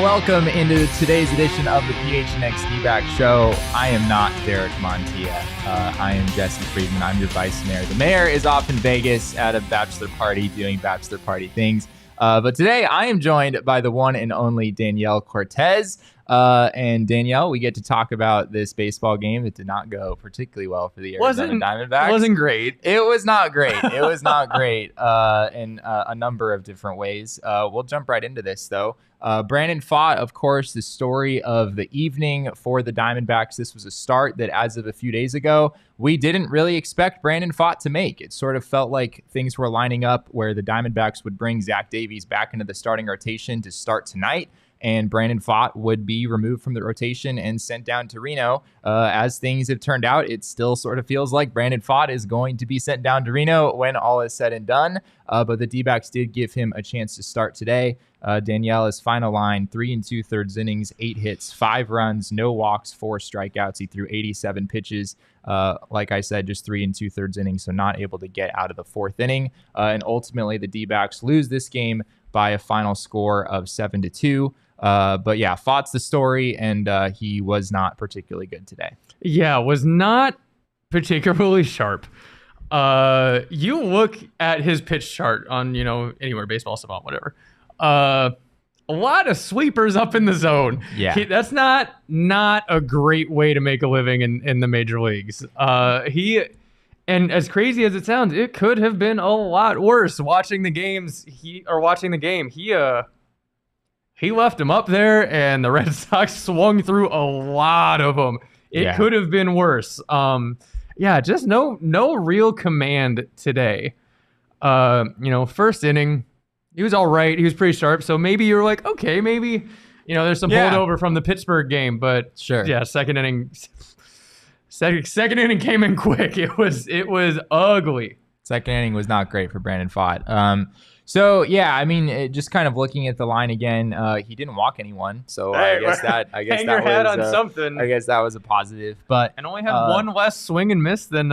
welcome into today's edition of the PHNX D-backs show. I am not Derek Montilla. I am Jesse Friedman. I'm your vice mayor. The mayor is off in Vegas at a bachelor party doing bachelor party things. But today I am joined by the one and only Danielle Cortez. And Danielle, we get to talk about this baseball game that did not go particularly well for the Arizona Diamondbacks. It wasn't great. It was not great. It was not great in a number of different ways. We'll jump right into this, though. Brandon Pfaadt, of course, the story of the evening for the Diamondbacks. This was a start that, as of a few days ago, we didn't really expect Brandon Pfaadt to make. It sort of felt like things were lining up where the Diamondbacks would bring Zach Davies back into the starting rotation to start tonight, and Brandon Pfaadt would be removed from the rotation and sent down to Reno. As things have turned out, it still sort of feels like Brandon Pfaadt is going to be sent down to Reno when all is said and done. But the D-backs did give him a chance to start today. Danielle's final line, 3 2/3 innings, 8 hits, 5 runs, no walks, 4 strikeouts. He threw 87 pitches. Like I said, just 3 2/3 innings, so not able to get out of the 4th inning. And ultimately, the D-backs lose this game by a final score of 7-2. But yeah, Pfaadt's the story, and he was not particularly good today. Yeah, was not particularly sharp. You look at his pitch chart on, anywhere, Baseball Savant, whatever. A lot of sweepers up in the zone. Yeah. That's not a great way to make a living in the major leagues. And as crazy as it sounds, it could have been a lot worse watching the game. He left him up there, and the Red Sox swung through a lot of them. It could have been worse. Just no real command today. First inning, he was all right. He was pretty sharp. So maybe you're like, okay, maybe, there's some holdover from the Pittsburgh game. But sure, yeah, second inning came in quick. It was ugly. Second inning was not great for Brandon Pfaadt. So yeah, I mean, just kind of looking at the line again, he didn't walk anyone. So I guess that hang your hat on something. I guess that was a positive, but and only had one less swing and miss than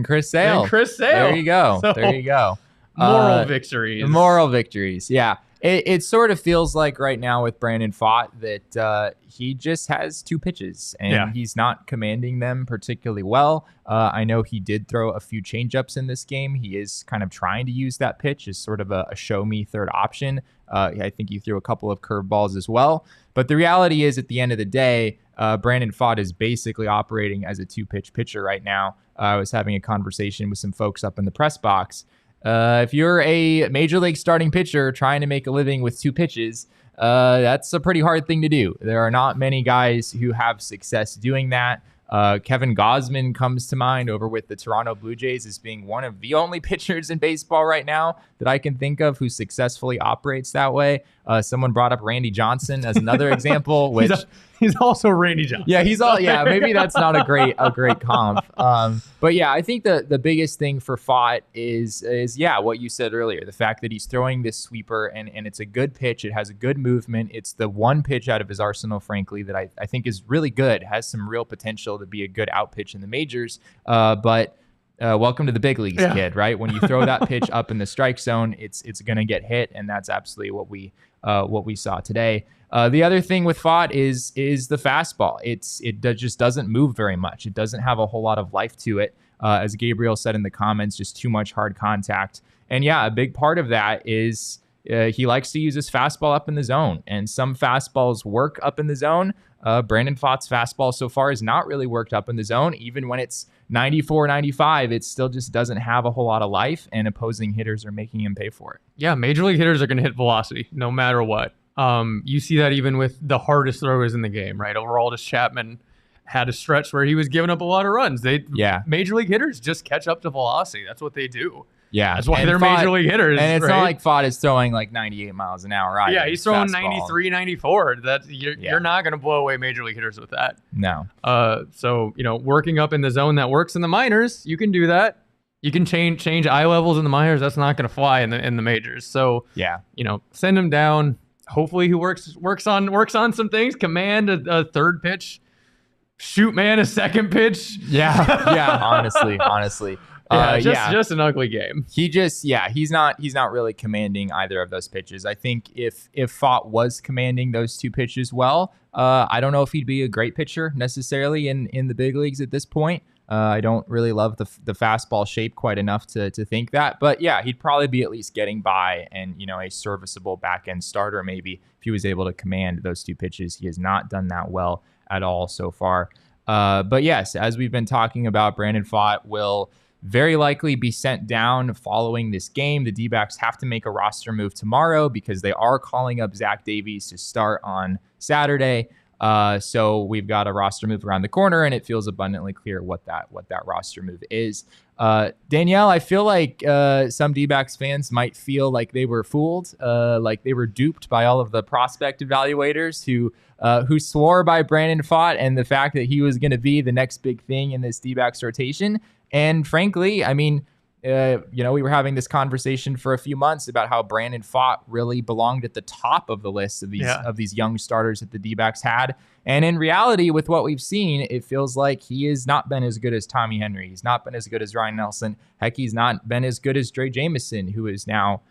Chris Sale. There you go. So, there you go. Moral victories. Moral victories. Yeah. It sort of feels like right now with Brandon Pfaadt that he just has 2 pitches and he's not commanding them particularly well. I know he did throw a few changeups in this game. He is kind of trying to use that pitch as sort of a show me third option. I think he threw a couple of curveballs as well. But the reality is, at the end of the day, Brandon Pfaadt is basically operating as a 2-pitch pitcher right now. I was having a conversation with some folks up in the press box. If you're a major league starting pitcher trying to make a living with 2 pitches, that's a pretty hard thing to do. There are not many guys who have success doing that. Kevin Gausman comes to mind over with the Toronto Blue Jays as being one of the only pitchers in baseball right now that I can think of who successfully operates that way. Someone brought up Randy Johnson as another example, which he's also Randy Johnson. Yeah, maybe that's not a great comp. But yeah, I think the biggest thing for Pfaadt is what you said earlier, the fact that he's throwing this sweeper and it's a good pitch. It has a good movement. It's the one pitch out of his arsenal, frankly, that I think is really good, has some real potential to be a good out pitch in the majors. But welcome to the big leagues, kid, right? When you throw that pitch up in the strike zone, it's going to get hit, and that's absolutely what we saw today. The other thing with Pfaadt is the fastball. It just doesn't move very much. It doesn't have a whole lot of life to it. As Gabriel said in the comments, just too much hard contact. And yeah, a big part of that is he likes to use his fastball up in the zone, and some fastballs work up in the zone. Brandon Pfaadt's fastball so far has not really worked up in the zone. Even when it's 94, 95, it still just doesn't have a whole lot of life, and opposing hitters are making him pay for it. Yeah, major league hitters are going to hit velocity no matter what. You see that even with the hardest throwers in the game, right? Aroldis Chapman had a stretch where he was giving up a lot of runs. Major league hitters just catch up to velocity. That's what they do. Yeah. That's why they're major league hitters. And it's not like Pfaadt is throwing like 98 miles an hour either. Yeah, he's throwing 93, 94. You're not going to blow away major league hitters with that. No. So, working up in the zone that works in the minors, you can do that. You can change eye levels in the minors. That's not going to fly in the majors. So, send him down. Hopefully he works on some things. Command a third pitch. Shoot man a second pitch. Yeah, honestly. Just an ugly game. He's not really commanding either of those pitches. I think if Pfaadt was commanding those two pitches well, I don't know if he'd be a great pitcher necessarily in the big leagues at this point. I don't really love the fastball shape quite enough to think that, but yeah, he'd probably be at least getting by and, a serviceable back end starter maybe if he was able to command those two pitches. He has not done that well at all so far. But yes, as we've been talking about, Brandon Pfaadt will very likely be sent down following this game. The D-backs have to make a roster move tomorrow because they are calling up Zach Davies to start on Saturday. So we've got a roster move around the corner, and it feels abundantly clear what that roster move is. Danielle, I feel like some D-backs fans might feel like they were fooled, like they were duped by all of the prospect evaluators who swore by Brandon Pfaadt and the fact that he was going to be the next big thing in this D-backs rotation. And frankly, I mean, we were having this conversation for a few months about how Brandon Pfaadt really belonged at the top of the list of these young starters that the D-backs had. And in reality, with what we've seen, it feels like he has not been as good as Tommy Henry. He's not been as good as Ryan Nelson. Heck, he's not been as good as Dre Jameson, who is now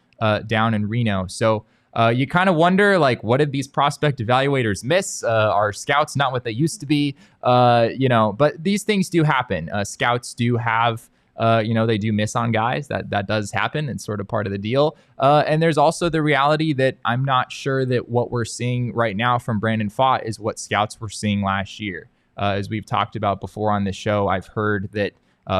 down in Reno. So you kind of wonder, like, what did these prospect evaluators miss? Are scouts not what they used to be? But these things do happen. Scouts do have, they do miss on guys. That does happen. It's sort of part of the deal. And there's also the reality that I'm not sure that what we're seeing right now from Brandon Pfaadt is what scouts were seeing last year. As we've talked about before on this show, I've heard that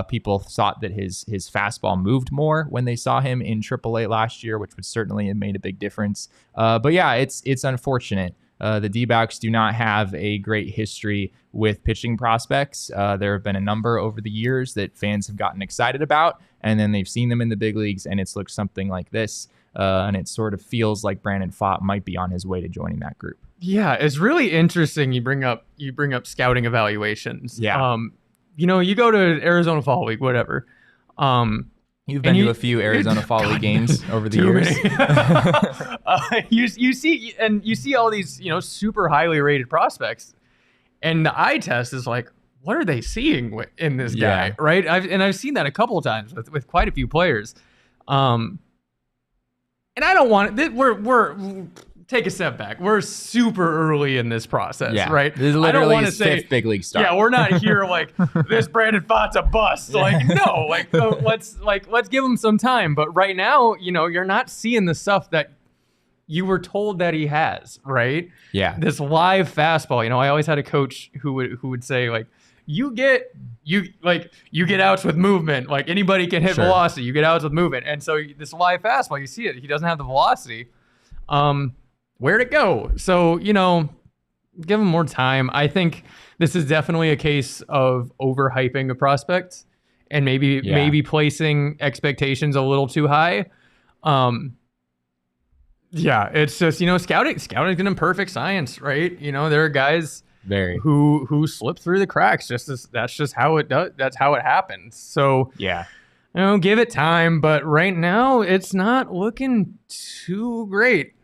people thought that his fastball moved more when they saw him in Triple-A last year, which would certainly have made a big difference. But yeah, it's unfortunate. The D-backs do not have a great history with pitching prospects. There have been a number over the years that fans have gotten excited about, and then they've seen them in the big leagues, and it's looked something like this. And it sort of feels like Brandon Pfaadt might be on his way to joining that group. Yeah, it's really interesting. You bring up scouting evaluations. Yeah. You go to Arizona Fall League, whatever. You've been to a few Arizona Fall League games over the years. You see all these, super highly rated prospects, and the eye test is like, what are they seeing in this guy, right? I've seen that a couple of times with quite a few players. And I don't want it. We're take a step back. We're super early in this process, right? This is literally his fifth big league start. Yeah, we're not here like this Brandon Pfaadt's a bust. Like, no, let's give him some time. But right now, you're not seeing the stuff that you were told that he has, right? Yeah. This live fastball. I always had a coach who would say, like, you get outs with movement. Like, anybody can hit velocity. You get outs with movement. And so this live fastball, you see it. He doesn't have the velocity. Where'd it go? So, give him more time. I think this is definitely a case of overhyping a prospect and maybe placing expectations a little too high. It's just, scouting's an imperfect science, right? There are guys who slip through the cracks. That's just how it does. That's how it happens. So yeah, give it time. But right now, it's not looking too great.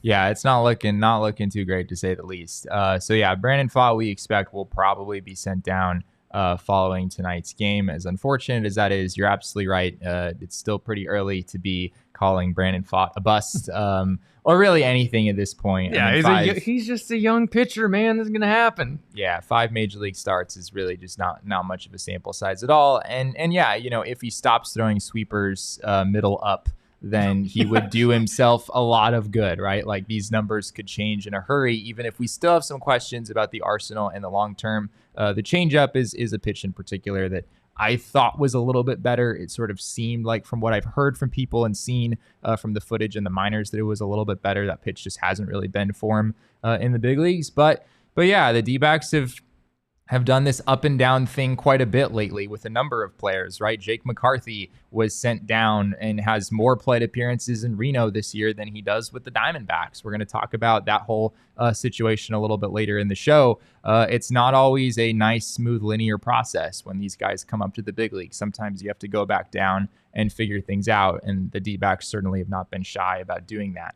Yeah, it's not looking too great, to say the least. So yeah, Brandon Pfaadt, we expect, will probably be sent down following tonight's game. As unfortunate as that is, you're absolutely right. It's still pretty early to be calling Brandon Pfaadt a bust, or really anything at this point. Yeah, I mean, he's just a young pitcher, man. This is gonna happen. Yeah, 5 major league starts is really just not much of a sample size at all. And yeah, if he stops throwing sweepers middle up, then he would do himself a lot of good, right? Like, these numbers could change in a hurry, even if we still have some questions about the arsenal and the long term. The changeup is a pitch in particular that I thought was a little bit better. It sort of seemed like, from what I've heard from people and seen from the footage in the minors, that it was a little bit better. That pitch just hasn't really been for him in the big leagues. But yeah, the D-backs have done this up and down thing quite a bit lately with a number of players, right? Jake McCarthy was sent down and has more plate appearances in Reno this year than he does with the Diamondbacks. We're going to talk about that whole situation a little bit later in the show. It's not always a nice, smooth, linear process when these guys come up to the big league. Sometimes you have to go back down and figure things out, and the D-backs certainly have not been shy about doing that.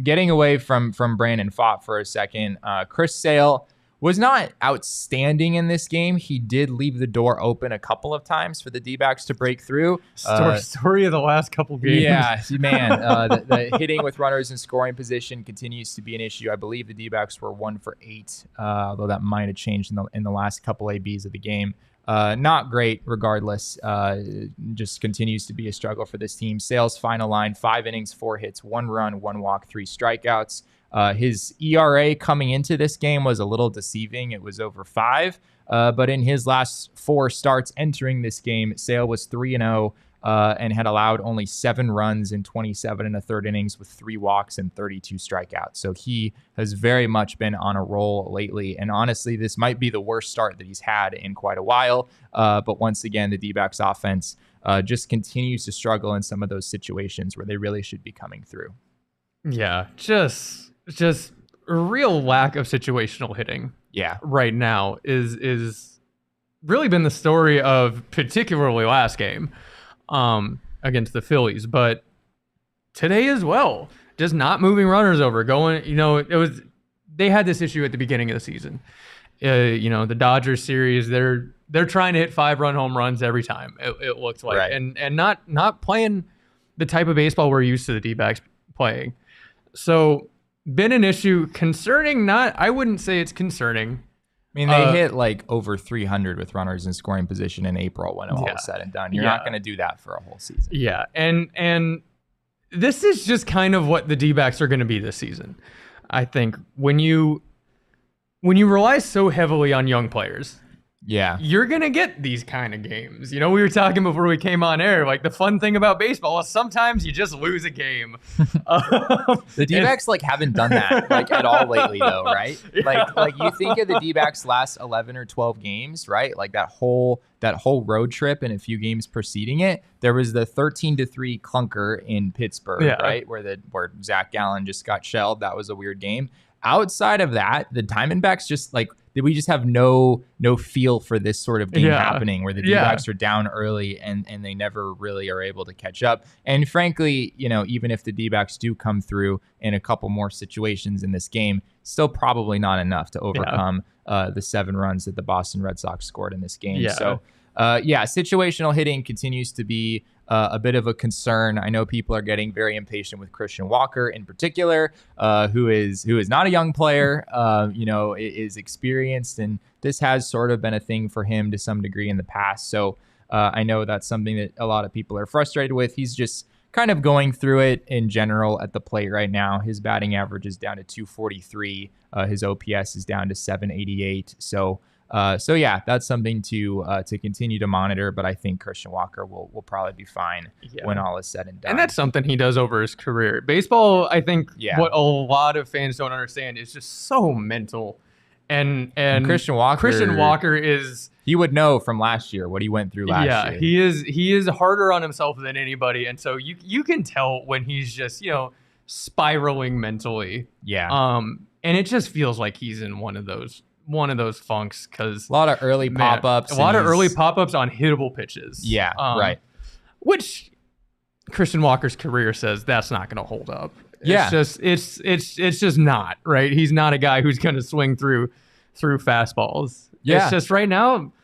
Getting away from Brandon Pfaadt for a second, Chris Sale was not outstanding in this game. He did leave the door open a couple of times for the D-backs to break through. Story of the last couple games. Yeah, man. The hitting with runners in scoring position continues to be an issue. I believe the D-backs were 1 for 8, although that might have changed in the last couple ABs of the game. Not great regardless. Just continues to be a struggle for this team. Sale's final line, 5 innings, 4 hits, 1 run, 1 walk, 3 strikeouts. His ERA coming into this game was a little deceiving. It was over 5. But in his last 4 starts entering this game, Sale was 3-0 and had allowed only 7 runs in 27 1/3 innings with 3 walks and 32 strikeouts. So he has very much been on a roll lately. And honestly, this might be the worst start that he's had in quite a while. But once again, the D-backs offense just continues to struggle in some of those situations where they really should be coming through. Yeah, just a real lack of situational hitting. Yeah, right now is really been the story of particularly last game against the Phillies, but today as well. Just not moving runners over. They had this issue at the beginning of the season. The Dodgers series, they're trying to hit 5-run home runs every time. It looks like, right. and not playing the type of baseball we're used to the D-backs playing. So. Been an issue concerning. I wouldn't say it's concerning. I mean, they hit like over 300 with runners in scoring position in April when all is said and done. You're not going to do that for a whole season. Yeah, and this is just kind of what the D-backs are going to be this season. I think when you rely so heavily on young players, you're going to get these kind of games. We were talking before we came on air, like the fun thing about baseball is sometimes you just lose a game. The D-backs haven't done that at all lately though, right? Yeah. Like you think of the D-backs last 11 or 12 games, right? Like that whole road trip and a few games preceding it, there was the 13-3 clunker in Pittsburgh, right? Where Zach Gallen just got shelled. That was a weird game. Outside of that, the Diamondbacks just we just have no feel for this sort of game happening where the D-backs are down early and they never really are able to catch up. And frankly, even if the D-backs do come through in a couple more situations in this game, still probably not enough to overcome the 7 runs that the Boston Red Sox scored in this game. So situational hitting continues to be a bit of a concern. I know people are getting very impatient with Christian Walker in particular, who is not a young player, is experienced, and this has sort of been a thing for him to some degree in the past. So I know that's something that a lot of people are frustrated with. He's just kind of going through it in general at the plate right now. His batting average is down to 243. His OPS is down to 788. So that's something to continue to monitor. But I think Christian Walker will probably be fine when all is said and done. And that's something he does over his career. Baseball, I think, what a lot of fans don't understand is just so mental. And Christian Walker is. You would know from last year what he went through last year. He is harder on himself than anybody, and so you can tell when he's just spiraling mentally. Yeah. And it just feels like he's in one of those funks because a lot of early pop-ups. A lot of early pop-ups on hittable pitches. Yeah, right. Which Christian Walker's career says that's not going to hold up. It's just not, right? He's not a guy who's going to swing through fastballs. Yeah. It's just right now,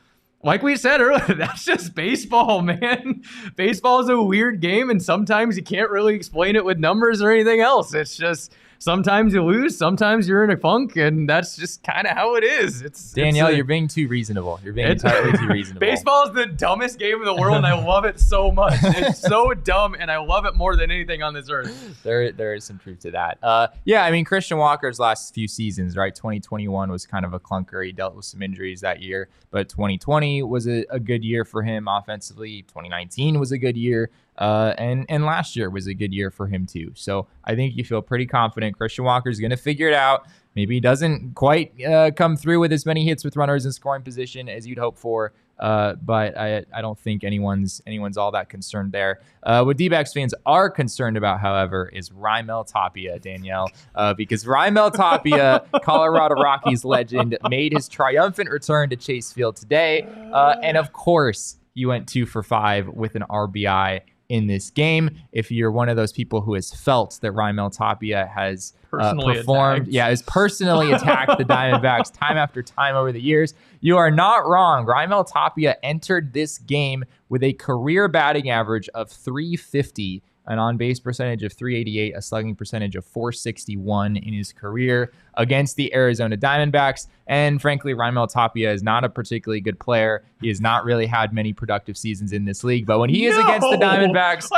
like we said earlier, that's just baseball, man. Baseball is a weird game, and sometimes you can't really explain it with numbers or anything else. It's just sometimes you lose, sometimes you're in a funk, and that's just kind of how it is. Danielle, you're being too reasonable. You're being entirely too reasonable. Baseball is the dumbest game in the world, and I love it so much. It's so dumb, and I love it more than anything on this earth. There is some truth to that. I mean, Christian Walker's last few seasons, right? 2021 was kind of a clunker. He dealt with some injuries that year, but 2020 was a good year for him offensively. 2019 was a good year. And last year was a good year for him too. So I think you feel pretty confident Christian Walker's going to figure it out. Maybe he doesn't quite come through with as many hits with runners in scoring position as you'd hope for. But I don't think anyone's all that concerned there. What D-backs fans are concerned about, however, is Raimel Tapia, Danielle, because Raimel Tapia, Colorado Rockies legend, made his triumphant return to Chase Field today. And of course, he went 2 for 5 with an RBI in this game. If you're one of those people who has felt that Raimel Tapia has has personally attacked the Diamondbacks time after time over the years, you are not wrong. Raimel Tapia entered this game with a career batting average of .350, an on-base percentage of .388, a slugging percentage of .461 in his career against the Arizona Diamondbacks. And frankly, Raimel Tapia is not a particularly good player. He has not really had many productive seasons in this league. But when he is against the Diamondbacks,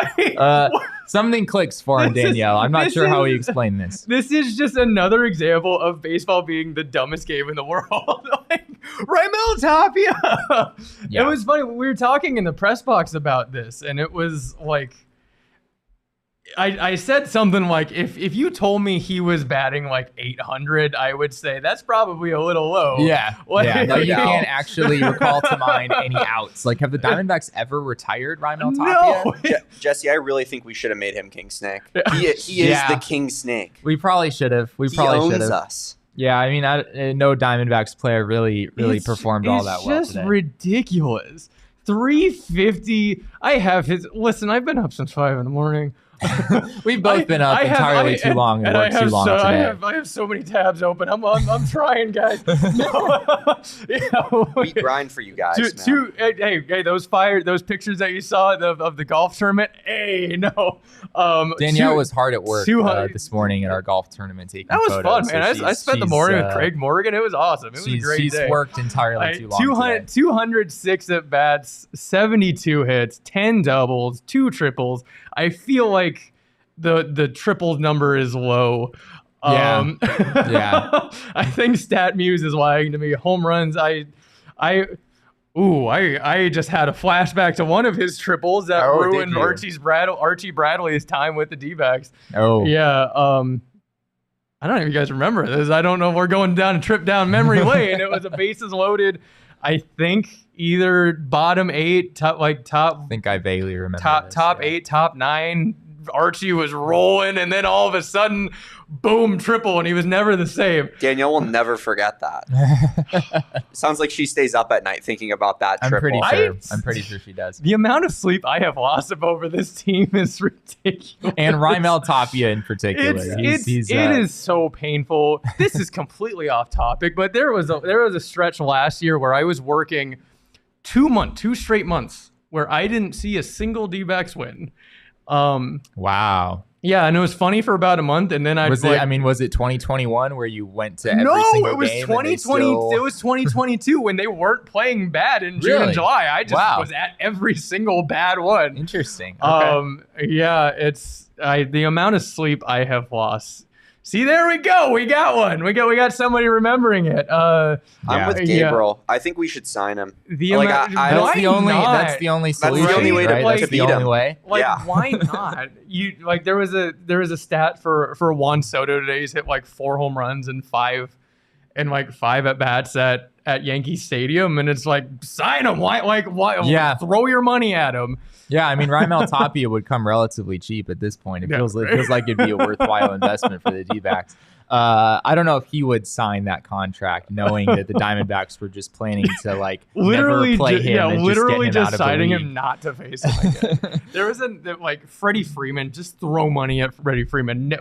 something clicks for him, Danielle. I'm not sure how he explained this. This is just another example of baseball being the dumbest game in the world. Raimel Tapia! Yeah. It was funny. We were talking in the press box about this, and it was like... I said something like, if you told me he was batting like 800, I would say that's probably a little low. Yeah. No, you can't actually recall to mind any outs. Like, have the Diamondbacks ever retired Raimel Tapia? No. Jesse, I really think we should have made him King Snake. He is the King Snake. We probably should have. He owns us. Yeah, I mean, no Diamondbacks player really performed all that well today. It's just ridiculous. 350. I have his. Listen, I've been up since 5 a.m. We've both been up entirely too long and worked too long today. I have so many tabs open. I'm trying, guys. We grind for you guys. Hey, those pictures that you saw of the golf tournament. Hey, no. Danielle was hard at work this morning at our golf tournament taking photos. That was fun, man. I spent the morning with Craig Morgan. It was awesome. It was a great day. She's worked entirely too long. 206 at bats, 72 hits, 10 doubles, 2 triples. I feel like the triple number is low. Yeah. I think StatMuse is lying to me. Home runs. I just had a flashback to one of his triples that ruined Archie Bradley's time with the D-backs. Oh. Yeah. I don't know if you guys remember this. I don't know if we're going down a trip down memory lane. It was a bases loaded. I think either bottom 8, top. I think I vaguely remember. Top 8, top 9. Archie was rolling, and then all of a sudden, boom, triple, and he was never the same. Danielle will never forget that. Sounds like she stays up at night thinking about that triple. I'm pretty sure she does. The amount of sleep I have lost over this team is ridiculous. And Raimel Tapia in particular. It is so painful. This is completely off topic, but there was a stretch last year where I was working 2 straight months where I didn't see a single D-backs win. Wow. Yeah, and it was funny for about a month, and then was it 2021 where you went to every single game? No, it was 2020. It was 2022 when they weren't playing bad in June and July. I just was at every single bad one. Interesting. Okay. Yeah, the amount of sleep I have lost. See, there we go. We got one. We got somebody remembering it. I'm with Gabriel. I think we should sign him. That's the only solution. That's the only way to beat him. Why not? There was a stat for Juan Soto today. He's hit like 4 home runs and 5 at bats at Yankee Stadium, and it's like, sign him. Why? Yeah. Throw your money at him. Yeah, I mean, Raimel Tapia would come relatively cheap at this point. It feels like it'd be a worthwhile investment for the D-backs. I don't know if he would sign that contract knowing that the Diamondbacks were just planning to never play him. Yeah, literally just signing him not to face him again. There was Freddie Freeman. Just throw money at Freddie Freeman.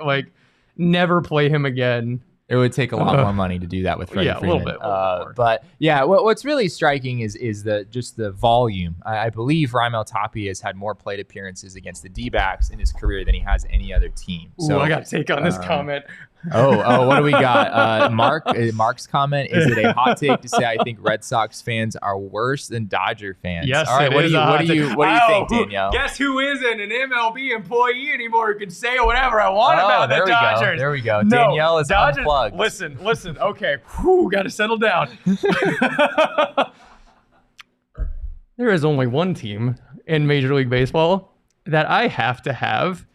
Never play him again. It would take a lot more money to do that with Freddie Freeman. A little bit more. But yeah, what's really striking is the volume. I believe Raimel Tapia has had more plate appearances against the D-backs in his career than he has any other team. So I got to take on this comment. What do we got? Mark's comment: is it a hot take to say I think Red Sox fans are worse than Dodger fans? Yes. All right. What do you think, Danielle? Guess who isn't an MLB employee anymore who can say whatever I want about the Dodgers? There we go. Danielle is unplugged. Listen. Okay. Got to settle down. There is only one team in Major League Baseball that I have to have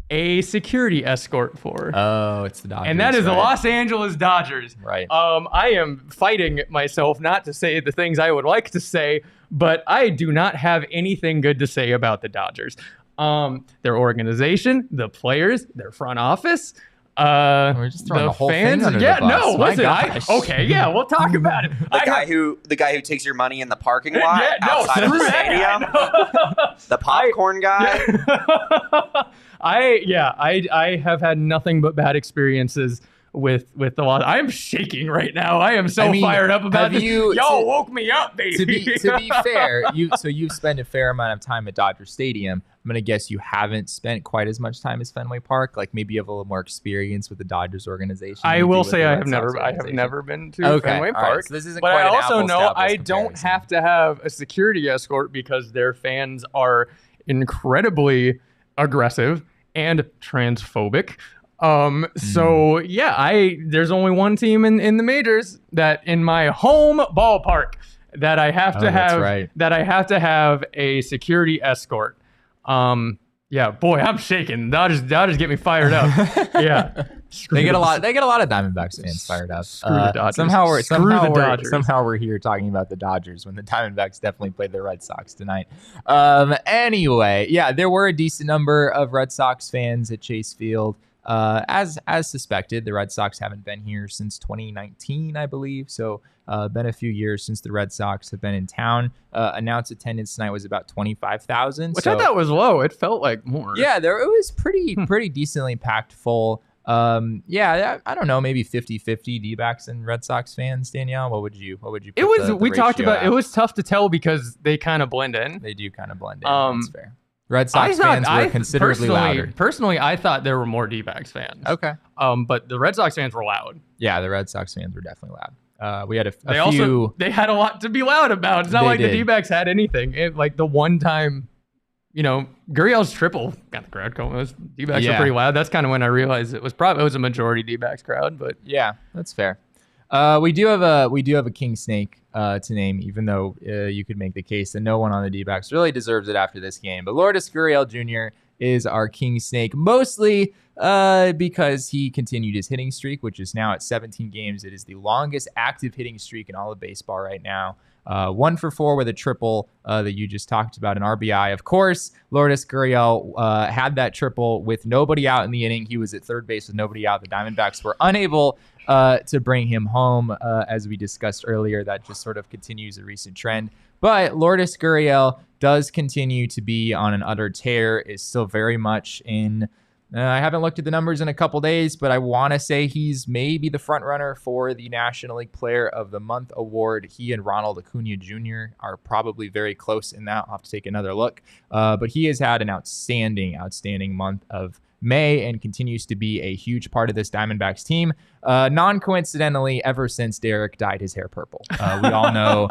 a security escort for. Oh, it's the Dodgers. And that is the Los Angeles Dodgers. Right. I am fighting myself not to say the things I would like to say, but I do not have anything good to say about the Dodgers. Their organization, the players, their front office, We're just throwing the whole thing under the bus. We'll talk about it. The guy who takes your money in the parking lot outside of the stadium. The popcorn guy. I have had nothing but bad experiences with the law. I am shaking right now. I am so fired up about this. Y'all woke me up, baby. To be fair, you've spent a fair amount of time at Dodger Stadium. I'm gonna guess you haven't spent quite as much time as Fenway Park. Like maybe you have a little more experience with the Dodgers organization. I will say I have never been to Fenway Park. Right, so this isn't but quite I an also know I comparison. don't have to have a security escort because their fans are incredibly aggressive and transphobic. So yeah, there's only one team in the majors that in my home ballpark that I have to have that I have to have a security escort. Yeah, boy, I'm shaking. Dodgers get me fired up. Yeah. They get a lot of Diamondbacks fans fired up. Screw the Dodgers. Somehow we're here talking about the Dodgers when the Diamondbacks definitely played the Red Sox tonight. Anyway, yeah, there were a decent number of Red Sox fans at Chase Field. As suspected, the Red Sox haven't been here since 2019, I believe. So been a few years since the Red Sox have been in town. Announced attendance tonight was about 25,000. Which I thought was low. It felt like more. Yeah, it was pretty decently packed full. I don't know, maybe 50-50 D-backs and Red Sox fans. Danielle, what would you put we talked about it was tough to tell because they kind of blend in. They do kind of blend in. That's fair. Red Sox fans were considerably louder. Personally, I thought there were more D-backs fans. Okay. But the Red Sox fans were loud. Yeah, the Red Sox fans were definitely loud. We had they had a lot to be loud about. It's not like the D-backs had anything. Like the one time, Gurriel's triple got the crowd going. Those D-backs were pretty loud. That's kind of when I realized it was a majority D-backs crowd. But yeah, that's fair. We do have a king snake to name, even though you could make the case that no one on the D-backs really deserves it after this game. But Lourdes Gurriel Jr. is our king snake, mostly because he continued his hitting streak, which is now at 17 games. It is the longest active hitting streak in all of baseball right now. 1 for 4 with a triple that you just talked about, an RBI. Of course, Lourdes Gurriel had that triple with nobody out in the inning. He was at third base with nobody out. The Diamondbacks were unable to bring him home, as we discussed earlier. That just sort of continues a recent trend. But Lourdes Gurriel does continue to be on an utter tear, is still very much in... I haven't looked at the numbers in a couple days, but I want to say he's maybe the front runner for the National League Player of the Month award. He and Ronald Acuna Jr. are probably very close in that. I'll have to take another look. But he has had an outstanding month of May and continues to be a huge part of this Diamondbacks team. Non-coincidentally, ever since Derek dyed his hair purple. We all know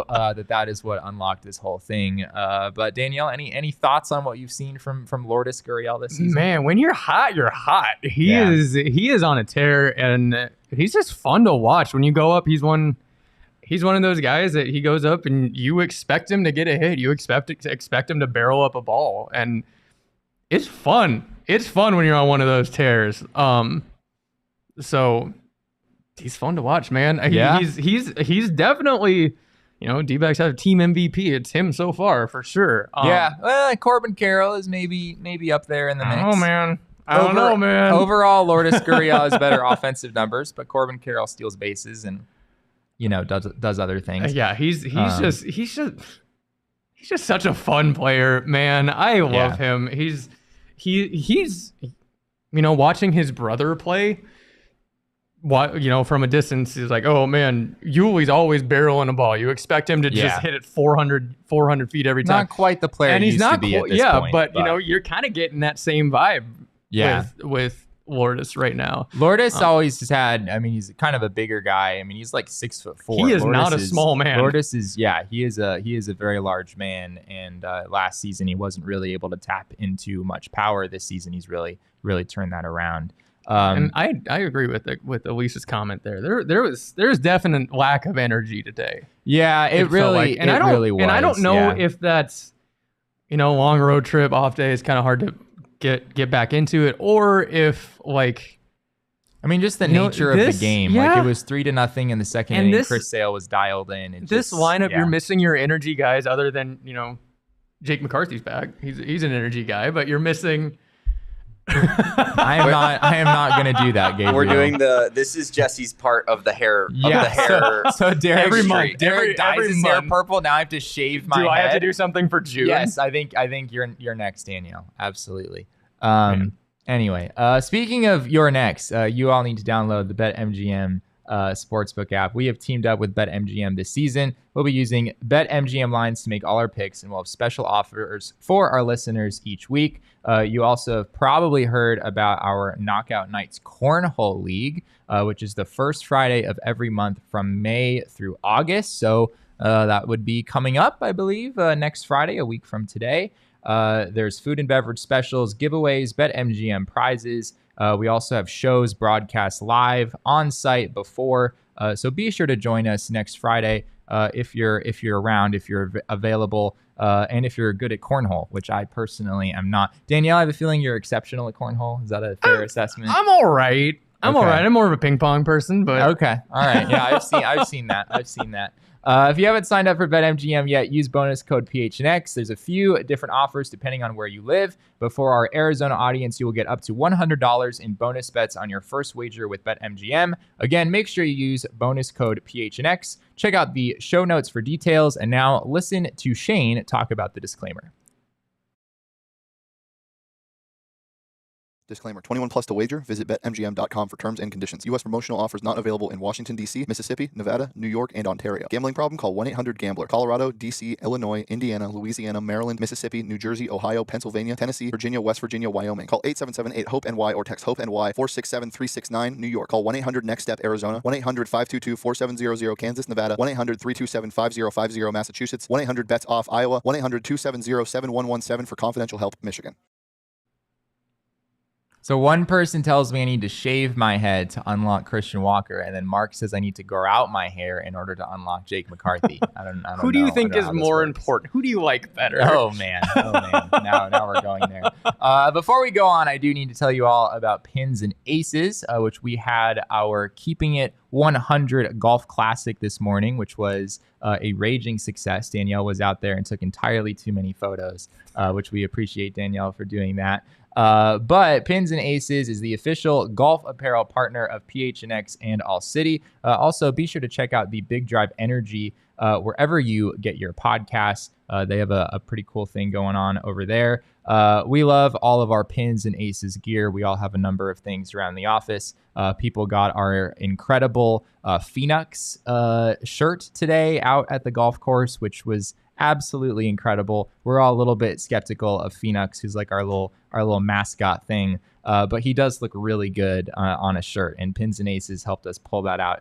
that is what unlocked this whole thing. But Danielle, any thoughts on what you've seen from Lourdes Gurriel this season? Man, when you're hot, you're hot. He is on a tear, and he's just fun to watch. When you go up, he's one of those guys that he goes up and you expect him to get a hit. You expect him to barrel up a ball, and it's fun. It's fun when you're on one of those tears. So he's fun to watch, man. Yeah. He's definitely, D-backs have team MVP. It's him so far for sure. Well, Corbin Carroll is maybe up there in the mix. Oh man. I don't know, man. Overall, Lourdes Gurriel has better offensive numbers, but Corbin Carroll steals bases and does other things. Yeah, he's just such a fun player, man. I love him. He's watching his brother play, from a distance, he's like, oh man, Yuli's always barreling a ball. You expect him to just hit it 400 feet every time. Not quite the player and he he's used not to be at this point. But you're kind of getting that same vibe with Lourdes right now. Lourdes always has had, he's kind of a bigger guy. He's like 6'4". He is not a small man. Lourdes is, he is a very large man. And last season he wasn't really able to tap into much power. This season he's really turned that around. And I agree with Elise's comment there. There's definite lack of energy today. Yeah, it really was. And I don't know if that's long road trip, off day is kind of hard to get back into it, or if just the nature of the game. It was 3-0 in the second inning. Chris Sale was dialed in. This lineup, you're missing your energy guys, other than Jake McCarthy's back. He's an energy guy, but you're missing I am not going to do that, Gabriel. We're doing this is Jesse's part of the hair. Yeah. Of the hair. So Derek, every month, Derek dyes every his month. hair purple. Now I have to shave my head. Do I have to do something for June? Yes, I think you're next, Danielle. Absolutely. Anyway, speaking of your next, you all need to download the BetMGM sportsbook app. We have teamed up with BetMGM this season. We'll be using BetMGM lines to make all our picks, and we'll have special offers for our listeners each week. You also have probably heard about our Knockout Nights Cornhole League, which is the first Friday of every month from May through August. So that would be coming up, I believe, next Friday, a week from today. There's food and beverage specials, giveaways, BetMGM prizes. We also have shows broadcast live on site before. So be sure to join us next Friday if you're around, if you're available, and if you're good at cornhole, which I personally am not. Danielle, I have a feeling you're exceptional at cornhole. Is that a fair assessment? I'm all right. I'm all right. I'm more of a ping pong person, but okay. All right. Yeah, I've seen that. If you haven't signed up for BetMGM yet, use bonus code PHNX. There's a few different offers depending on where you live. But for our Arizona audience, you will get up to $100 in bonus bets on your first wager with BetMGM. Again, make sure you use bonus code PHNX. Check out the show notes for details. And now listen to Shane talk about the disclaimer. Disclaimer, 21 plus to wager. Visit BetMGM.com for terms and conditions. U.S. promotional offers not available in Washington, D.C., Mississippi, Nevada, New York, and Ontario. Gambling problem? Call 1-800-GAMBLER. Colorado, D.C., Illinois, Indiana, Louisiana, Maryland, Mississippi, New Jersey, Ohio, Pennsylvania, Tennessee, Virginia, West Virginia, Wyoming. Call 877-8-HOPE-NY or text HOPE-NY 467-369, New York. Call 1-800-NEXT-STEP, Arizona. 1-800-522-4700, Kansas, Nevada. 1-800-327-5050, Massachusetts. 1-800-BETS-OFF, Iowa. 1-800-270-7117 for confidential help, Michigan. So one person tells me I need to shave my head to unlock Christian Walker, and then Mark says I need to grow out my hair in order to unlock Jake McCarthy. I don't Who do you think is more important? Who do you like better? Oh man. Now we're going there. Before we go on, I do need to tell you all about Pins and Aces, which we had our Keeping It 100 Golf Classic this morning, which was a raging success. Danielle was out there and took entirely too many photos, which we appreciate Danielle for doing that. But Pins and Aces is the official golf apparel partner of PHNX and ALLCITY. Also, be sure to check out the Big Drive Energy wherever you get your podcasts. They have a pretty cool thing going on over there. We love all of our Pins and Aces gear. We all have a number of things around the office. People got our incredible Phoenix shirt today out at the golf course, which was absolutely incredible. We're all a little bit skeptical of Phoenix, who's like our little mascot thing, but he does look really good on a shirt. And Pins and Aces helped us pull that off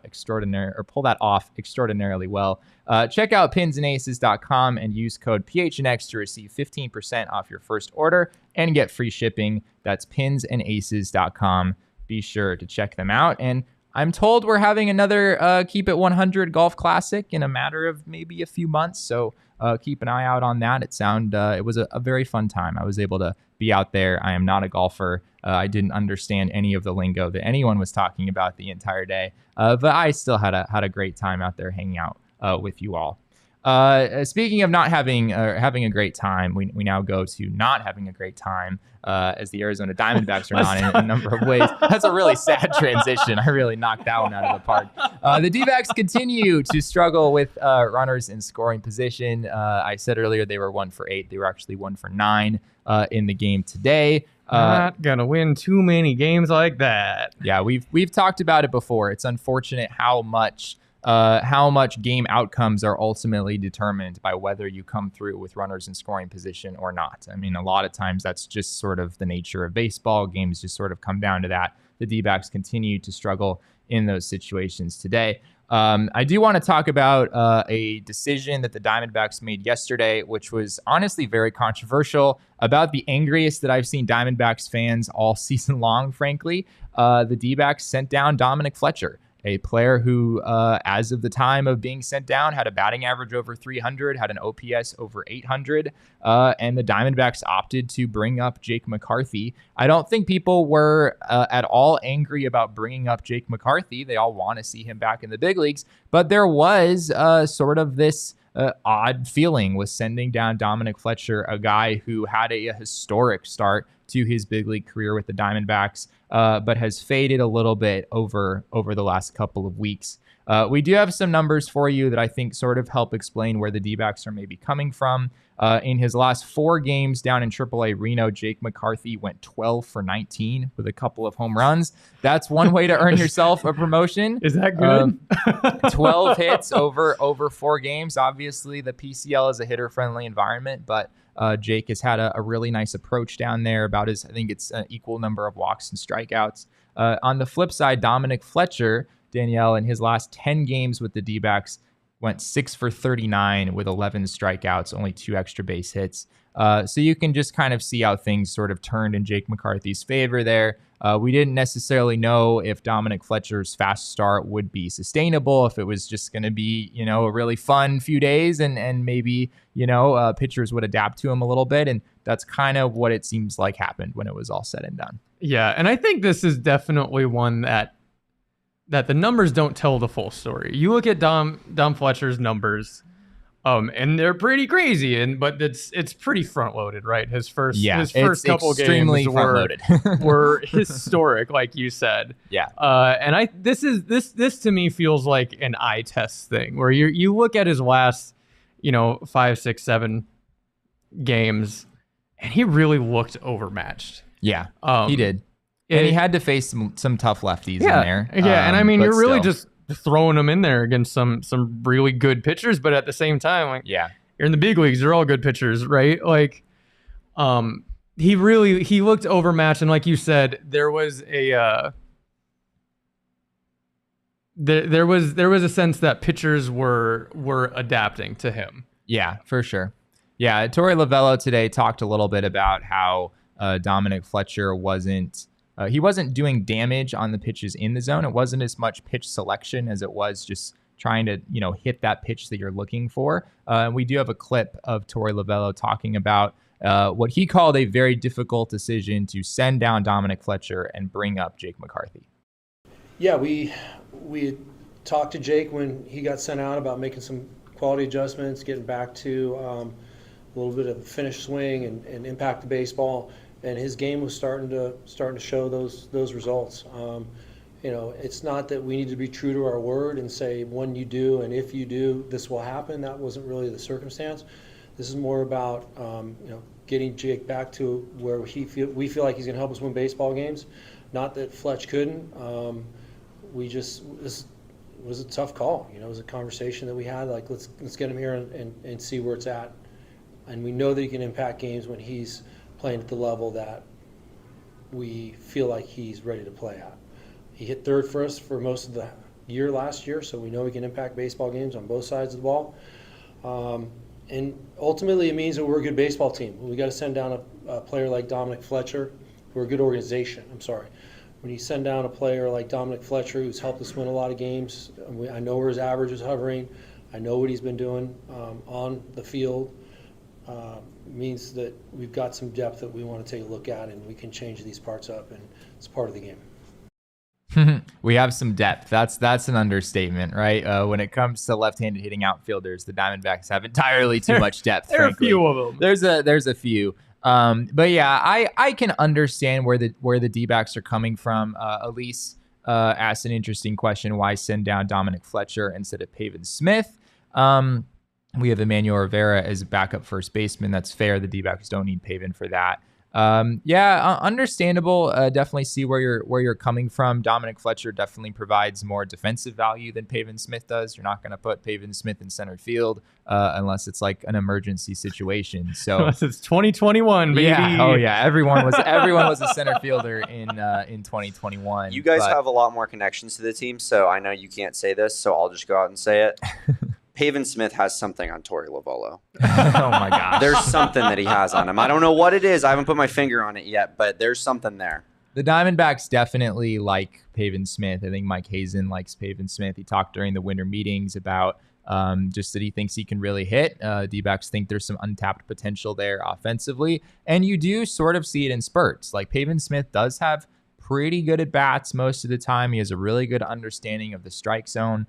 extraordinarily well. Check out pinsandaces.com and use code PHNX to receive 15% off your first order and get free shipping. That's pinsandaces.com. Be sure to check them out. And I'm told we're having another Keep It 100 Golf Classic in a matter of maybe a few months. So keep an eye out on that. It was a very fun time. I was able to be out there. I am not a golfer. I didn't understand any of the lingo that anyone was talking about the entire day. But I still had a great time out there hanging out with you all. Speaking of not having a great time, we now go to not having a great time as the Arizona Diamondbacks are not in a number of ways. That's a really sad transition. I really knocked that one out of the park. The D-backs continue to struggle with runners in scoring position. I said earlier they were 1 for 8. They were actually 1 for 9 in the game today. Not gonna win too many games like that. Yeah, we've talked about it before. It's unfortunate how much game outcomes are ultimately determined by whether you come through with runners in scoring position or not. I mean, a lot of times that's just sort of the nature of baseball. Games just sort of come down to that. The D-backs continue to struggle in those situations today. I do want to talk about a decision that the Diamondbacks made yesterday, which was honestly very controversial, about the angriest that I've seen Diamondbacks fans all season long, frankly. The D-backs sent down Dominic Fletcher, a player who, as of the time of being sent down, had a batting average over 300, had an OPS over 800, and the Diamondbacks opted to bring up Jake McCarthy. I don't think people were at all angry about bringing up Jake McCarthy. They all want to see him back in the big leagues, but there was sort of this odd feeling with sending down Dominic Fletcher, a guy who had a historic start to his big league career with the Diamondbacks, but has faded a little bit over the last couple of weeks. We do have some numbers for you that I think sort of help explain where the D-backs are maybe coming from. In his last 4 games down in Triple-A Reno, Jake McCarthy went 12 for 19 with a couple of home runs. That's one way to earn yourself a promotion. Is that good? 12 hits over 4 games. Obviously, the PCL is a hitter-friendly environment, but Jake has had a really nice approach down there. I think it's an equal number of walks and strikeouts. On the flip side, Dominic Fletcher, Danielle, in his last 10 games with the D-backs, went 6 for 39 with 11 strikeouts, only 2 extra base hits. So you can just kind of see how things sort of turned in Jake McCarthy's favor there. We didn't necessarily know if Dominic Fletcher's fast start would be sustainable, if it was just going to be, a really fun few days and maybe, pitchers would adapt to him a little bit. And that's kind of what it seems like happened when it was all said and done. Yeah, and I think this is definitely one that the numbers don't tell the full story. You look at Dom Fletcher's numbers, and they're pretty crazy, but it's pretty front loaded, right? His first couple games were historic, like you said. Yeah. And this to me feels like an eye test thing, where you look at his last, 5, 6, 7 games, and he really looked overmatched. Yeah, he did. And he had to face some tough lefties in there. Yeah, and I mean, you're really just throwing them in there against some really good pitchers, but at the same time, you're in the big leagues, they're all good pitchers, right? He looked overmatched, and like you said, there was a there was a sense that pitchers were adapting to him. Yeah, for sure. Yeah, Torey Lovullo today talked a little bit about how Dominic Fletcher wasn't doing damage on the pitches in the zone. It wasn't as much pitch selection as it was just trying to, hit that pitch that you're looking for. We do have a clip of Torey Lovullo talking about what he called a very difficult decision to send down Dominic Fletcher and bring up Jake McCarthy. Yeah, we had talked to Jake when he got sent out about making some quality adjustments, getting back to a little bit of a finish swing and impact the baseball. And his game was starting to show those results. It's not that we need to be true to our word and say when you do and if you do, this will happen. That wasn't really the circumstance. This is more about getting Jake back to where we feel like he's going to help us win baseball games. Not that Fletch couldn't. This was a tough call. It was a conversation that we had. Like let's get him here and see where it's at. And we know that he can impact games when he's playing at the level that we feel like he's ready to play at. He hit third for us for most of the year last year, so we know he can impact baseball games on both sides of the ball. And ultimately it means that we're a good baseball team. We got to send down a player like Dominic Fletcher. We're a good organization, When you send down a player like Dominic Fletcher, who's helped us win a lot of games, I know where his average is hovering. I know what he's been doing on the field. Means that we've got some depth that we want to take a look at, and we can change these parts up, and it's part of the game. We have some depth. That's an understatement, right? When it comes to left-handed hitting outfielders, the Diamondbacks have entirely too much depth. There are a few of them. There's a few. But yeah, I can understand where the D-backs are coming from. Elise asked an interesting question: why send down Dominic Fletcher instead of Pavin Smith? We have Emmanuel Rivera as a backup first baseman. That's fair. The D-backs don't need Pavin for that. Understandable. Definitely see where you're coming from. Dominic Fletcher definitely provides more defensive value than Pavin Smith does. You're not going to put Pavin Smith in center field unless it's like an emergency situation. So unless it's 2021, baby. Yeah. Oh yeah. Everyone was a center fielder in 2021. You guys have a lot more connections to the team, so I know you can't say this, so I'll just go out and say it. Pavin Smith has something on Torey Lovullo. Oh my gosh. There's something that he has on him. I don't know what it is. I haven't put my finger on it yet, but there's something there. The Diamondbacks definitely like Pavin Smith. I think Mike Hazen likes Pavin Smith. He talked during the winter meetings about just that he thinks he can really hit. D-backs think there's some untapped potential there offensively. And you do sort of see it in spurts. Like Pavin Smith does have pretty good at bats most of the time. He has a really good understanding of the strike zone.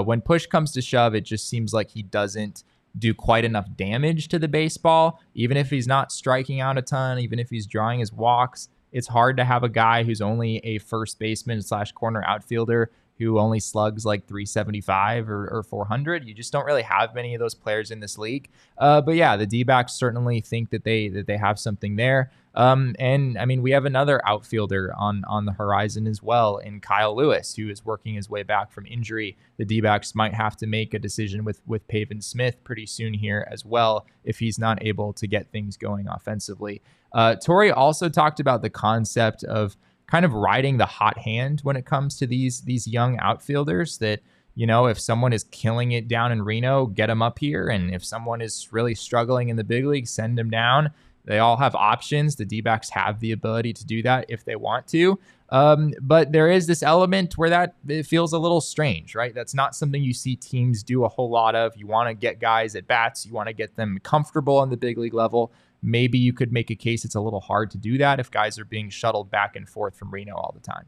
When push comes to shove, it just seems like he doesn't do quite enough damage to the baseball. Even if he's not striking out a ton, even if he's drawing his walks, it's hard to have a guy who's only a first baseman / corner outfielder who only slugs like 375 or 400. You just don't really have many of those players in this league. But yeah, the D-backs certainly think that they have something there. And I mean, we have another outfielder on the horizon as well in Kyle Lewis, who is working his way back from injury. The D-backs might have to make a decision with Pavin Smith pretty soon here as well, if he's not able to get things going offensively. Torey also talked about the concept of kind of riding the hot hand when it comes to these young outfielders, that, you know, if someone is killing it down in Reno, get them up here. And if someone is really struggling in the big league, send them down. They all have options. The D-backs have the ability to do that if they want to. But there is this element where that it feels a little strange, right? That's not something you see teams do a whole lot of. You want to get guys at bats. You want to get them comfortable on the big league level. Maybe you could make a case it's a little hard to do that if guys are being shuttled back and forth from Reno all the time.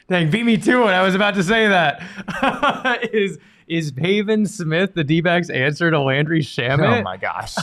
Dang, beat me to it. I was about to say that. Is Pavin Smith the D-backs answer to Landry Shamet? Oh my gosh.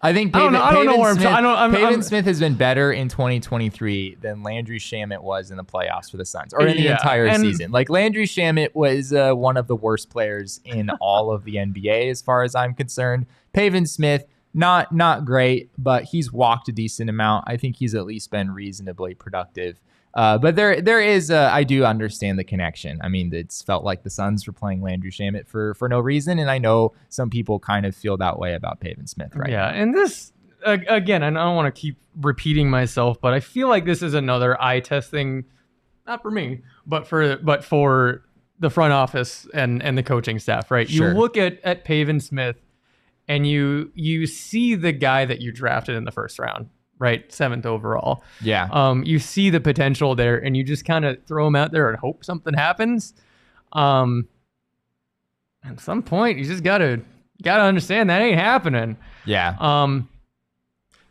I think Pavin Smith has been better in 2023 than Landry Shamet was in the playoffs for the Suns, or in the entire season. Like, Landry Shamet was one of the worst players in all of the NBA as far as I'm concerned. Pavin Smith, not great, but he's walked a decent amount. I think he's at least been reasonably productive. But there is, I do understand the connection. I mean, it's felt like the Suns were playing Landry Shamet for no reason, and I know some people kind of feel that way about Pavin Smith right now. And this, again, I don't want to keep repeating myself, but I feel like this is another eye test thing, not for me, but for the front office and the coaching staff, right? Sure. You look at Pavin Smith, and you see the guy that you drafted in the first round, right? 7th overall. Yeah. You see the potential there, and you just kind of throw him out there and hope something happens. At some point, you just gotta understand that ain't happening. Yeah.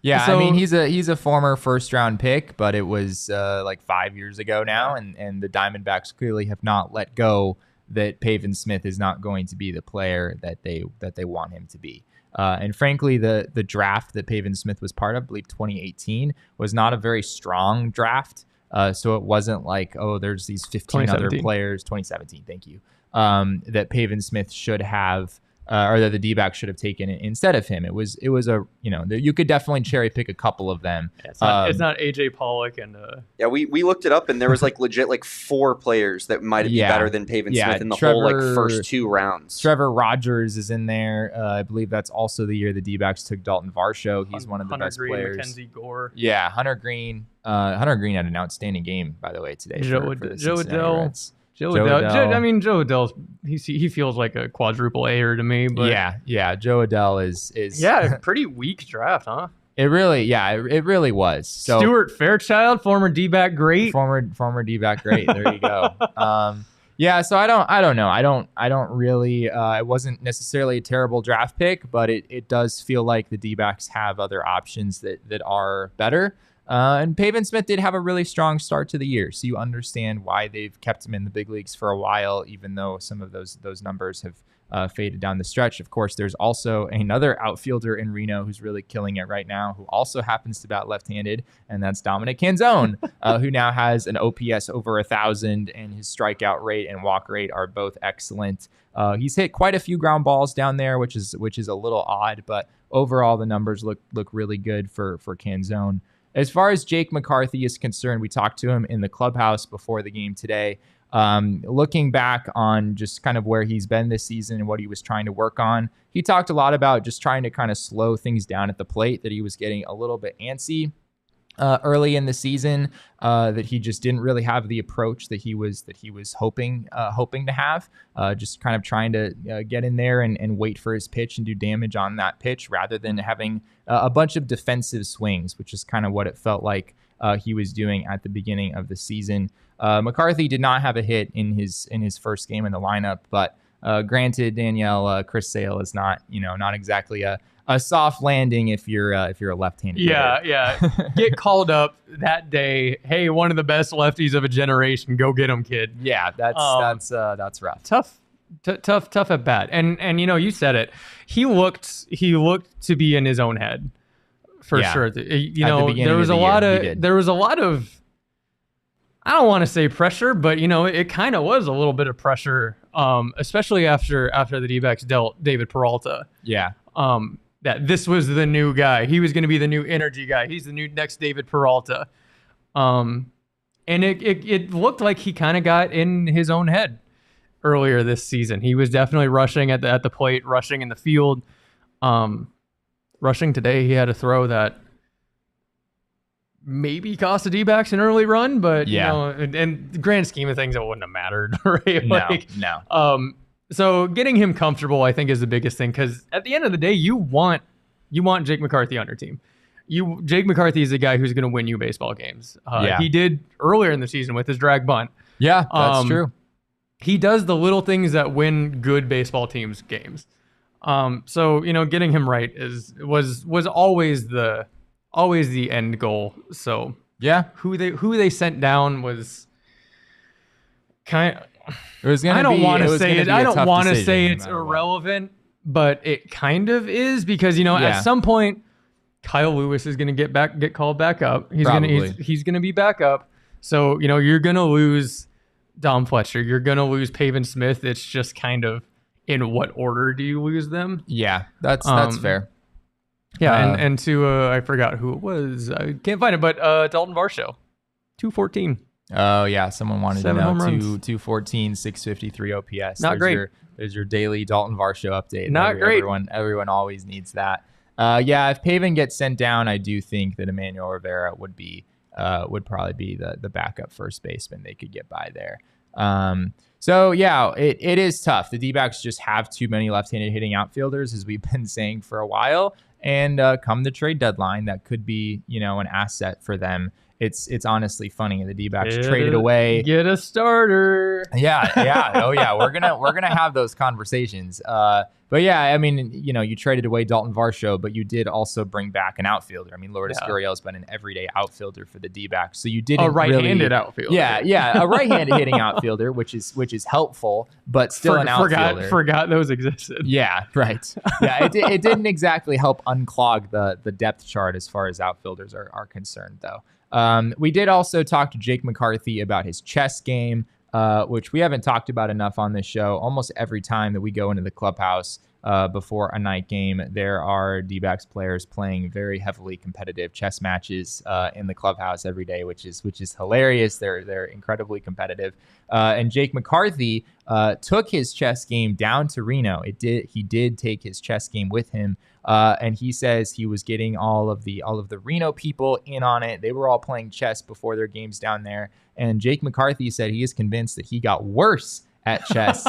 Yeah. So, I mean, he's a former first round pick, but it was like 5 years ago now, and the Diamondbacks clearly have not let go that Pavin Smith is not going to be the player that they want him to be. And frankly, the draft that Pavin Smith was part of, I believe 2018, was not a very strong draft. So it wasn't like, oh, there's these 15 other players, 2017, thank you, that Pavin Smith should have, or that the D-backs should have taken instead of him. It was a, you know, you could definitely cherry pick a couple of them. Yeah, it's not AJ Pollock and yeah, we looked it up, and there was like legit like 4 players that might be better than Pavin Smith in the whole like first 2 rounds. Trevor Rogers is in there. I believe that's also the year the D-backs took Dalton Varsho. He's one of the best players. Mackenzie Gore. Yeah, Hunter Green. Hunter Green had an outstanding game, by the way, today. Joe Adell. Joe Adell. I mean, Joe Adell, he feels like a quadruple A-er to me. But yeah. Joe Adell is pretty weak draft, huh? It really was. So, Stuart Fairchild, former D-back great. Former D-back great. There you go. So I don't know. I don't really. It wasn't necessarily a terrible draft pick, but it does feel like the D-backs have other options that are better. And Pavin Smith did have a really strong start to the year, so you understand why they've kept him in the big leagues for a while, even though some of those numbers have faded down the stretch. Of course, there's also another outfielder in Reno who's really killing it right now, who also happens to bat left-handed, and that's Dominic Canzone, who now has an OPS over 1,000, and his strikeout rate and walk rate are both excellent. He's hit quite a few ground balls down there, which is a little odd, but overall the numbers look really good for Canzone. As far as Jake McCarthy is concerned, we talked to him in the clubhouse before the game today. Looking back on just kind of where he's been this season and what he was trying to work on, he talked a lot about just trying to kind of slow things down at the plate, that he was getting a little bit antsy early in the season, that he just didn't really have the approach that he was hoping to have, just kind of trying to get in there and wait for his pitch and do damage on that pitch, rather than having a bunch of defensive swings, which is kind of what it felt like he was doing at the beginning of the season. McCarthy did not have a hit in his first game in the lineup, but granted, Danielle, Chris Sale is not exactly a a soft landing if you're a left-handed hitter. Yeah. Get called up that day. Hey, one of the best lefties of a generation. Go get him, kid. Yeah, that's rough. Tough at bat. And you said it. He looked to be in his own head for sure. There was a lot of I don't want to say pressure, but it kind of was a little bit of pressure, especially after the D-backs dealt David Peralta. Yeah. That this was the new guy. He was going to be the new energy guy. He's the new next David Peralta. And it looked like he kind of got in his own head earlier this season. He was definitely rushing at the plate, rushing in the field. Rushing today, he had a throw that maybe cost the D-backs an early run, but in the grand scheme of things, it wouldn't have mattered, right? No. So getting him comfortable, I think, is the biggest thing, because at the end of the day, you want Jake McCarthy on your team. Jake McCarthy is the guy who's going to win you baseball games. He did earlier in the season with his drag bunt. Yeah, that's true. He does the little things that win good baseball teams games. So getting him right was always the end goal. So yeah, who they sent down was kind of. I don't want to say it. I don't want to say it's irrelevant, but it kind of is, because at some point Kyle Lewis is going to get called back up. He's going to be back up. So you're going to lose Dom Fletcher. You're going to lose Pavin Smith. It's just kind of, in what order do you lose them? Yeah, that's fair. Yeah, and to I forgot who it was. I can't find it, but Dalton Varsho, 214. Oh yeah, someone wanted 7 to know. home runs. 214, 653 OPS. Not great. There's your daily Dalton Varsho update. Not great. Everyone always needs that. If Pavin gets sent down, I do think that Emmanuel Rivera would probably be the backup first baseman. They could get by there. It is tough. The D-backs just have too many left-handed hitting outfielders, as we've been saying for a while. And come the trade deadline, that could be an asset for them. It's honestly funny. The D-backs traded away. Get a starter. Yeah. Oh yeah, we're gonna have those conversations. But yeah, I mean, you traded away Dalton Varsho, but you did also bring back an outfielder. I mean, Lourdes Gurriel's been an everyday outfielder for the D-backs, so you didn't a right-handed outfielder. Yeah, a right-handed hitting outfielder, which is helpful, but still an outfielder. Forgot those existed. Yeah, right. Yeah, it didn't exactly help unclog the depth chart as far as outfielders are concerned, though. We did also talk to Jake McCarthy about his chess game, which we haven't talked about enough on this show. Almost every time that we go into the clubhouse before a night game, there are D-backs players playing very heavily competitive chess matches in the clubhouse every day, which is hilarious. They're incredibly competitive. And Jake McCarthy took his chess game down to Reno. He did take his chess game with him. And he says he was getting all of the Reno people in on it. They were all playing chess before their games down there. And Jake McCarthy said he is convinced that he got worse at chess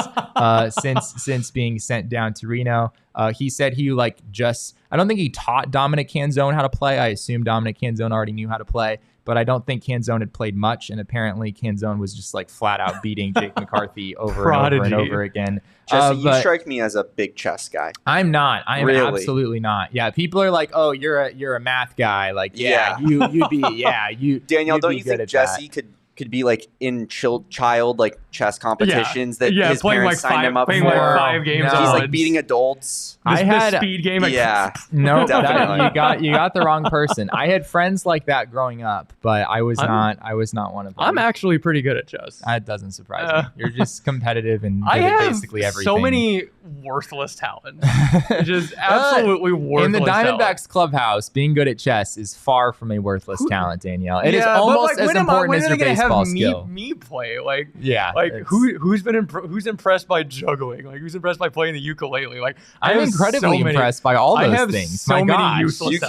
since being sent down to Reno. He said I don't think he taught Dominic Canzone how to play. I assume Dominic Canzone already knew how to play, but I don't think Canzone had played much. And apparently Canzone was just flat out beating Jake McCarthy over and over again. Jesse, you strike me as a big chess guy. I'm not. I'm really? Absolutely not. Yeah, people are like, "Oh, you're a math guy." Like, you'd be. Yeah, you. Danielle, you'd don't be you think Jesse could be in child chess competitions that his parents signed him up playing for? 5 games. No. He's beating adults. The speed game. No, definitely. you got the wrong person. I had friends like that growing up, but I was not one of them. I'm actually pretty good at chess. That doesn't surprise me. You're just competitive and I good at have basically everything. So many worthless talents. Just absolutely worthless. In the Diamondbacks talent. clubhouse, being good at chess is far from a worthless talent, Danielle. It is almost as important as your baseball skill. Me play who's impressed by juggling? Who's impressed by playing the ukulele? I'm incredibly impressed by all those things. So many useless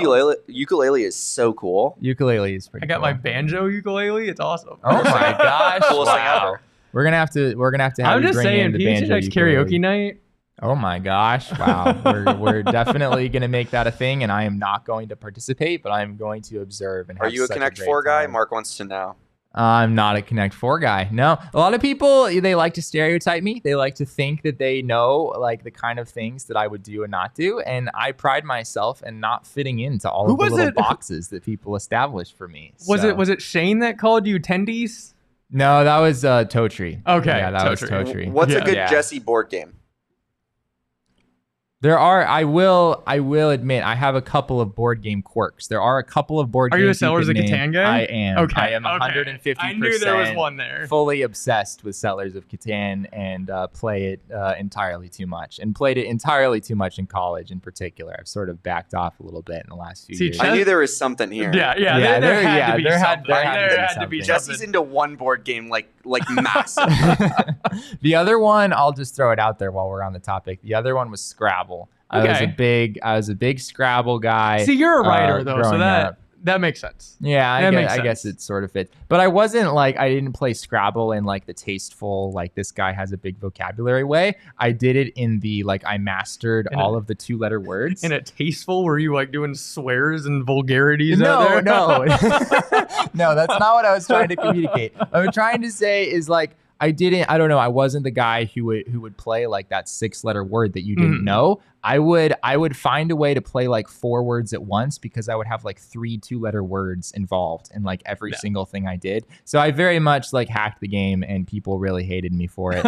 ukulele is so cool. Ukulele is pretty. I got my banjo ukulele. It's awesome. Oh my gosh! Coolest thing ever. We're gonna have to have I'm you just bring saying, in the banjo PHNX karaoke night. Oh my gosh! Wow, we're definitely gonna make that a thing, and I am not going to participate, but I am going to observe and. Are you a Connect 4 guy? Mark wants to know. I'm not a Connect 4 guy. No, a lot of people, they like to stereotype me. They like to think that they know like the kind of things that I would do and not do. And I pride myself in not fitting into all of the little boxes that people establish for me. Was it Shane that called you Tendies? No, that was Totri. Okay. Yeah, that was Totri. What's a good Jesse board game? There are, I will admit, I have a couple of board game quirks. There are a couple of board games. Are you a Settlers of Catan guy? I am. Okay. I am 150%. I knew there was one there. Fully obsessed with Settlers of Catan and play it entirely too much. And played it entirely too much in college in particular. I've sort of backed off a little bit in the last few years. I knew there was something here. Yeah. There had to be something. Jesse's into one board game like massive. The other one, I'll just throw it out there while we're on the topic. The other one was Scrabble. Okay. I was a big Scrabble guy. See, you're a writer though, so up. that makes sense. Yeah, I guess it sort of fits. But I wasn't like, I didn't play Scrabble in like the tasteful, like this guy has a big vocabulary way. I did it in the like, I mastered all of the 2-letter words. In a tasteful, were you like doing swears and vulgarities out there? No. No, that's not what I was trying to communicate. What I'm trying to say is like, I wasn't the guy who would play like that 6-letter word that you didn't know. I would find a way to play like 4 words at once because I would have like 3 2-letter words involved in like every single thing I did. So I very much like hacked the game and people really hated me for it.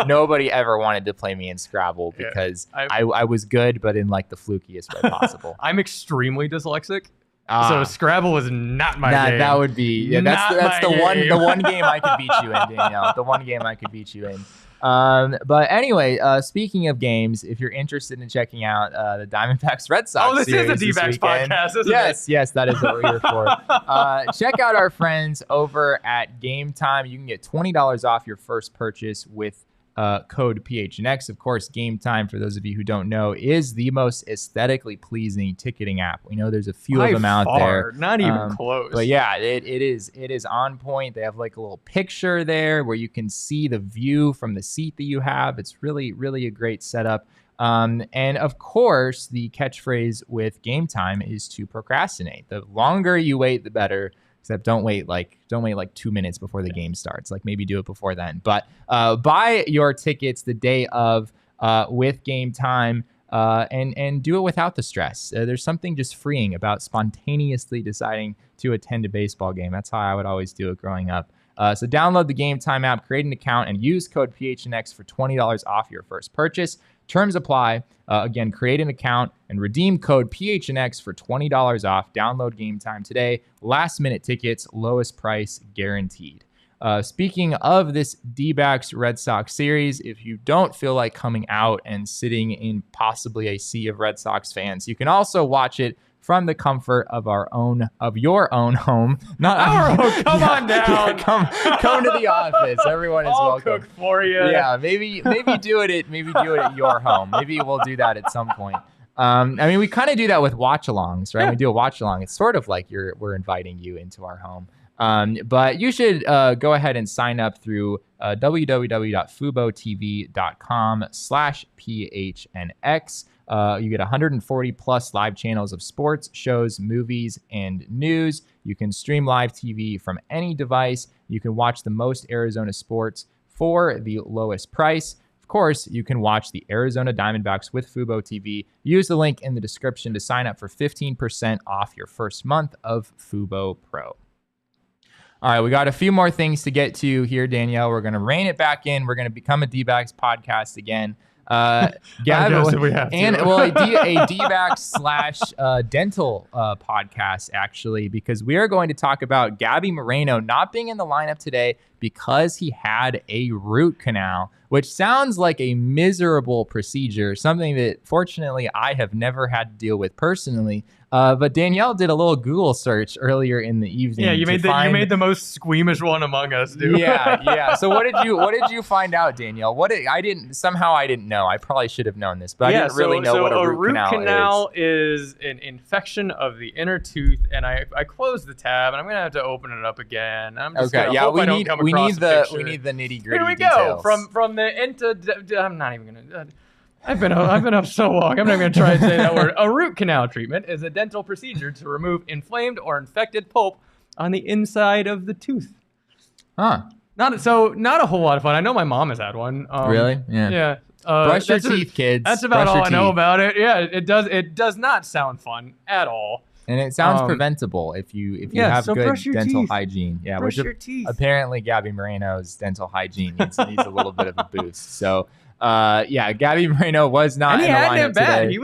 Nobody ever wanted to play me in Scrabble because I was good, but in like the flukiest way possible. I'm extremely dyslexic. So Scrabble is not my game. That would be that's the one game I could beat you in, Danielle. The one game I could beat you in. But anyway, speaking of games, if you're interested in checking out the Diamondbacks Red Sox, this is a D-backs podcast, isn't it? Yes, that is what we're here for. Check out our friends over at Game Time. You can get $20 off your first purchase with code PHNX. Of course, Game Time, for those of you who don't know, is the most aesthetically pleasing ticketing app. We know there's a few of them out there. Not even close. But yeah, it is on point. They have like a little picture there where you can see the view from the seat that you have. It's really, really a great setup. And of course, the catchphrase with Game Time is to procrastinate. The longer you wait, the better. Except don't wait like 2 minutes before the game starts. Like maybe do it before then. But buy your tickets the day of with Game Time and do it without the stress. There's something just freeing about spontaneously deciding to attend a baseball game. That's how I would always do it growing up. So download the Game Time app, create an account, and use code PHNX for $20 off your first purchase. Terms apply. Again, create an account and redeem code PHNX for $20 off. Download Game Time today. Last minute tickets, lowest price guaranteed. Speaking of this D-backs Red Sox series, if you don't feel like coming out and sitting in possibly a sea of Red Sox fans, you can also watch it from the comfort of your own home. Not our home. Come on down. Yeah, come to the office. Everyone is welcome. I'll cook for you. Yeah, maybe do it at your home. Maybe we'll do that at some point. I mean, we kind of do that with watch-alongs, right? Yeah. We do a watch-along. It's sort of like we're inviting you into our home. But you should go ahead and sign up through www.fubotv.com/PHNX. You get 140 plus live channels of sports, shows, movies, and news. You can stream live TV from any device. You can watch the most Arizona sports for the lowest price. Of course, you can watch the Arizona Diamondbacks with Fubo TV. Use the link in the description to sign up for 15% off your first month of Fubo Pro. All right, we got a few more things to get to here, Danielle. We're going to rein it back in. We're going to become a D-backs podcast again. A D-backs / dental podcast, actually, because we are going to talk about Gabby Moreno not being in the lineup today because he had a root canal, which sounds like a miserable procedure, something that fortunately I have never had to deal with personally. But Danielle did a little Google search earlier in the evening. Yeah, you made the most squeamish one among us, dude. Yeah. So what did you find out, Danielle? I didn't know. I probably should have known this, but I didn't really know what a root canal is. An infection of the inner tooth, and I closed the tab, and I'm gonna have to open it up again. I'm just gonna hope I don't come across a picture. We need the nitty gritty. Here we details. go from the I'm not even gonna. I've been up so long. I'm not going to try and say that word. A root canal treatment is a dental procedure to remove inflamed or infected pulp on the inside of the tooth. Huh. Not a whole lot of fun. I know my mom has had one. Really? Yeah. Yeah. Brush your teeth, kids. That's about Brush all your I know teeth. about it. Yeah, it does not sound fun at all. And it sounds preventable if you have good dental hygiene. Yeah, brush your teeth. Apparently Gabby Moreno's dental hygiene needs a little bit of a boost. So, Gabby Moreno was not in the lineup today. He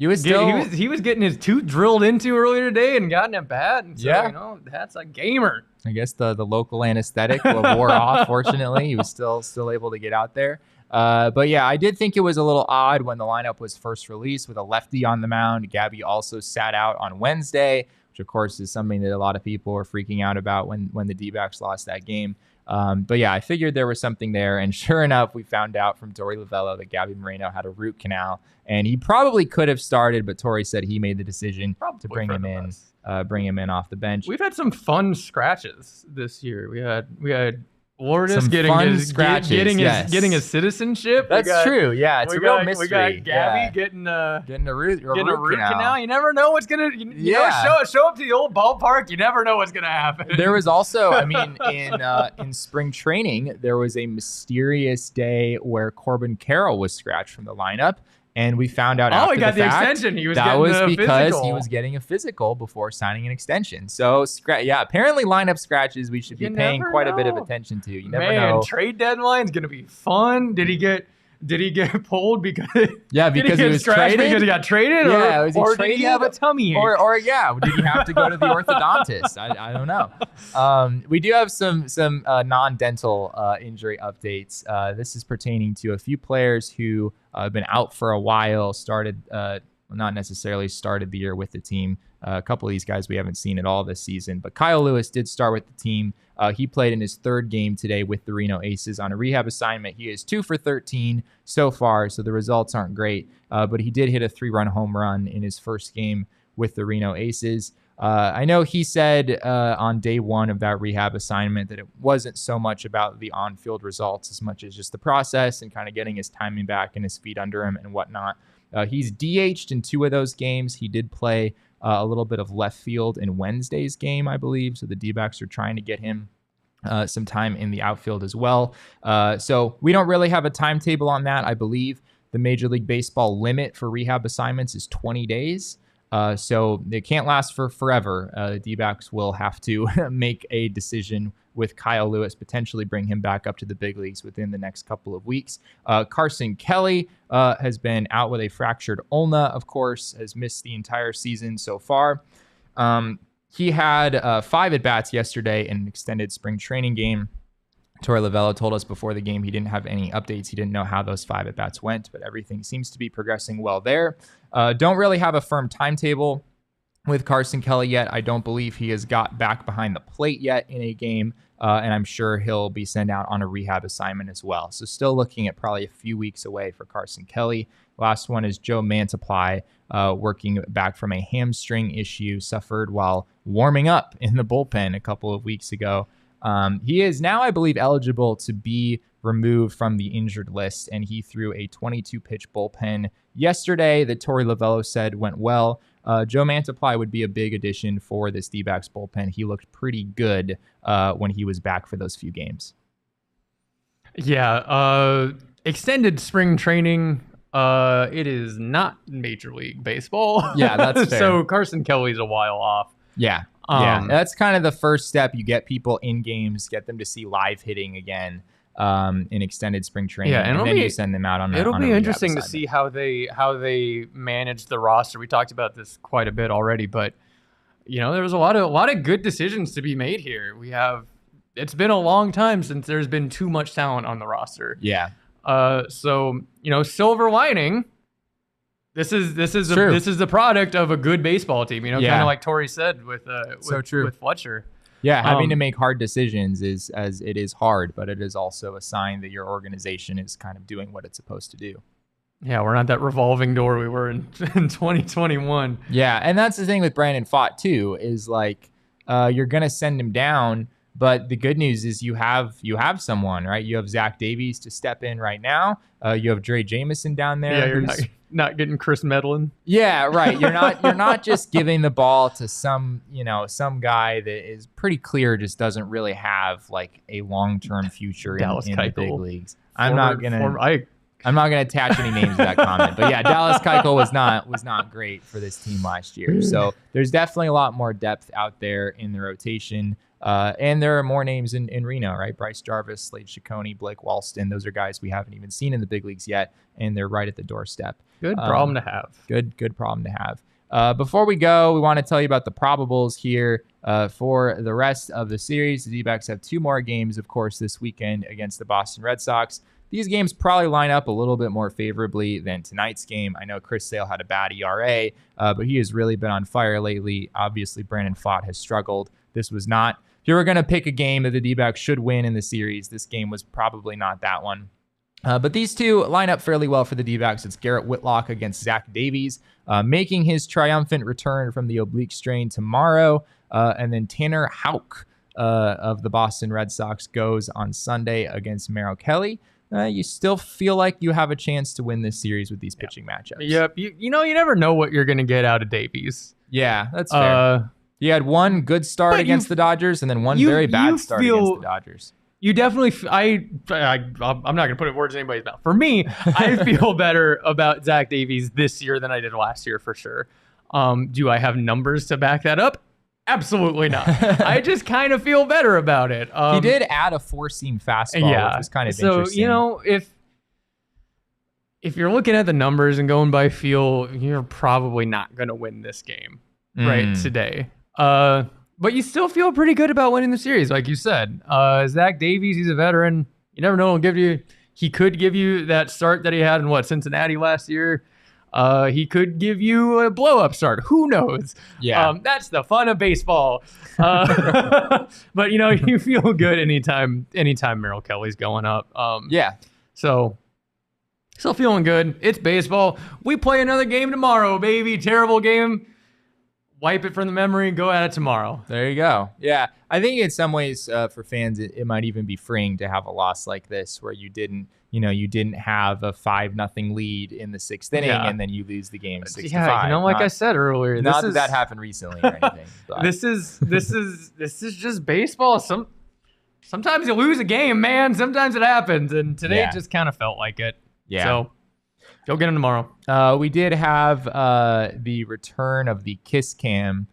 was getting his tooth drilled into earlier today and gotten it bad. And so, that's a gamer. I guess the local anesthetic wore off. Fortunately, he was still able to get out there. But yeah, I did think it was a little odd when the lineup was first released with a lefty on the mound. Gabby also sat out on Wednesday, which of course is something that a lot of people were freaking out about when the D-backs lost that game. But yeah, I figured there was something there. And sure enough, we found out from Torey Lovullo that Gabby Moreno had a root canal. And he probably could have started, but Torey said he made the decision to bring him in off the bench. We've had some fun scratches this year. We had Lourdes getting his citizenship. That's true. Yeah, it's a real mystery. We got Gabby getting a root canal. You never know what's gonna. Show up to the old ballpark. You never know what's gonna happen. There was also, in spring training, there was a mysterious day where Corbin Carroll was scratched from the lineup. And we found out after he got the extension. That was because he was getting a physical before signing an extension. So, apparently lineup scratches we should be paying quite a bit of attention to. You never know. Trade deadline's going to be fun. Did he get pulled because because he was traded? Because he got traded? Or did he have a tummy ache? Or did he have to go to the orthodontist? I don't know. We do have some non-dental injury updates. This is pertaining to a few players who have been out for a while, not necessarily started the year with the team. A couple of these guys we haven't seen at all this season, but Kyle Lewis did start with the team. He played in his third game today with the Reno Aces on a rehab assignment. He is 2 for 13 so far, so the results aren't great, but he did hit a 3-run home run in his first game with the Reno Aces. I know he said on day one of that rehab assignment that it wasn't so much about the on-field results as much as just the process and kind of getting his timing back and his feet under him and whatnot. He's DH'd in 2 of those games. He did play a little bit of left field in Wednesday's game, I believe. So the D-backs are trying to get him some time in the outfield as well. So we don't really have a timetable on that. I believe the Major League Baseball limit for rehab assignments is 20 days. So they can't last for forever. The D-backs will have to make a decision with Kyle Lewis, potentially bring him back up to the big leagues within the next couple of weeks. Carson Kelly has been out with a fractured ulna, of course, has missed the entire season so far. He had 5 at-bats yesterday in an extended spring training game. Torey Lovullo told us before the game he didn't have any updates. He didn't know how those 5 at-bats went, but everything seems to be progressing well there. Don't really have a firm timetable with Carson Kelly yet. I don't believe he has got back behind the plate yet in a game, and I'm sure he'll be sent out on a rehab assignment as well. So still looking at probably a few weeks away for Carson Kelly. Last one is Joe Mantiply, working back from a hamstring issue suffered while warming up in the bullpen a couple of weeks ago. He is now, I believe, eligible to be removed from the injured list, and he threw a 22-pitch bullpen yesterday that Torey Lovullo said went well. Joe Mantiply would be a big addition for this D-backs bullpen. He looked pretty good when he was back for those few games. Yeah, extended spring training. It is not Major League Baseball. Yeah, that's fair. So Carson Kelly's a while off. Yeah. That's kind of the first step. You get people in games, get them to see live hitting again in extended spring training, and then you send them out on. It'll be interesting to see how they manage the roster. We talked about this quite a bit already, but there was a lot of good decisions to be made here. It's been a long time since there's been too much talent on the roster. Yeah. So silver lining. This is the product of a good baseball team, kind of like Torey said with Fletcher. Yeah, having to make hard decisions is hard, but it is also a sign that your organization is kind of doing what it's supposed to do. Yeah, we're not that revolving door we were in 2021. Yeah, and that's the thing with Brandon Pfaadt too, is like you're gonna send him down, But the good news is you have someone, right? You have Zach Davies to step in right now. You have Dre Jameson down there. Yeah, you're not getting Chris Medlin. Yeah, right. You're not just giving the ball to some guy that is pretty clear just doesn't really have like a long-term future in the big leagues. I'm not gonna attach any names to that comment, but yeah, Dallas Keuchel was not great for this team last year. So there's definitely a lot more depth out there in the rotation. And there are more names in Reno, right? Bryce Jarvis, Slade Ciccone, Blake Walston. Those are guys we haven't even seen in the big leagues yet, and they're right at the doorstep. Good problem to have. Good problem to have. Before we go, we want to tell you about the probables here for the rest of the series. The D-backs have 2 more games, of course, this weekend against the Boston Red Sox. These games probably line up a little bit more favorably than tonight's game. I know Chris Sale had a bad ERA, but he has really been on fire lately. Obviously, Brandon Pfaadt has struggled. This was not. If you were going to pick a game that the D-backs should win in the series, this game was probably not that one. But these two line up fairly well for the D-backs. It's Garrett Whitlock against Zach Davies, making his triumphant return from the oblique strain tomorrow. And then Tanner Houck of the Boston Red Sox goes on Sunday against Merrill Kelly. You still feel like you have a chance to win this series with these pitching matchups. Yep. You never know what you're going to get out of Davies. Yeah, that's fair. You had one good start against the Dodgers and then one very bad start against the Dodgers. You definitely, I'm not going to put words in anybody's mouth. For me, I feel better about Zach Davies this year than I did last year for sure. Do I have numbers to back that up? Absolutely not. I just kind of feel better about it. He did add a 4-seam fastball, which was kind of interesting. So, if you're looking at the numbers and going by feel, you're probably not going to win this game right today. But you still feel pretty good about winning the series, like you said. Zach Davies, he's a veteran. You never know. He could give you that start that he had in Cincinnati last year. He could give you a blow-up start. Who knows? Yeah. That's the fun of baseball. But you feel good anytime Merrill Kelly's going up. Yeah. So still feeling good. It's baseball. We play another game tomorrow, baby. Terrible game. Wipe it from the memory and go at it tomorrow. There you go. Yeah. I think in some ways for fans, it might even be freeing to have a loss like this where you didn't have a 5-0 lead in the 6th inning and then you lose the game 6-5. Yeah, like I said earlier, that happened recently or anything. But. This is just baseball. Sometimes you lose a game, man. Sometimes it happens, and today it just kind of felt like it. Yeah. So go get him tomorrow. We did have the return of the Kiss Cam,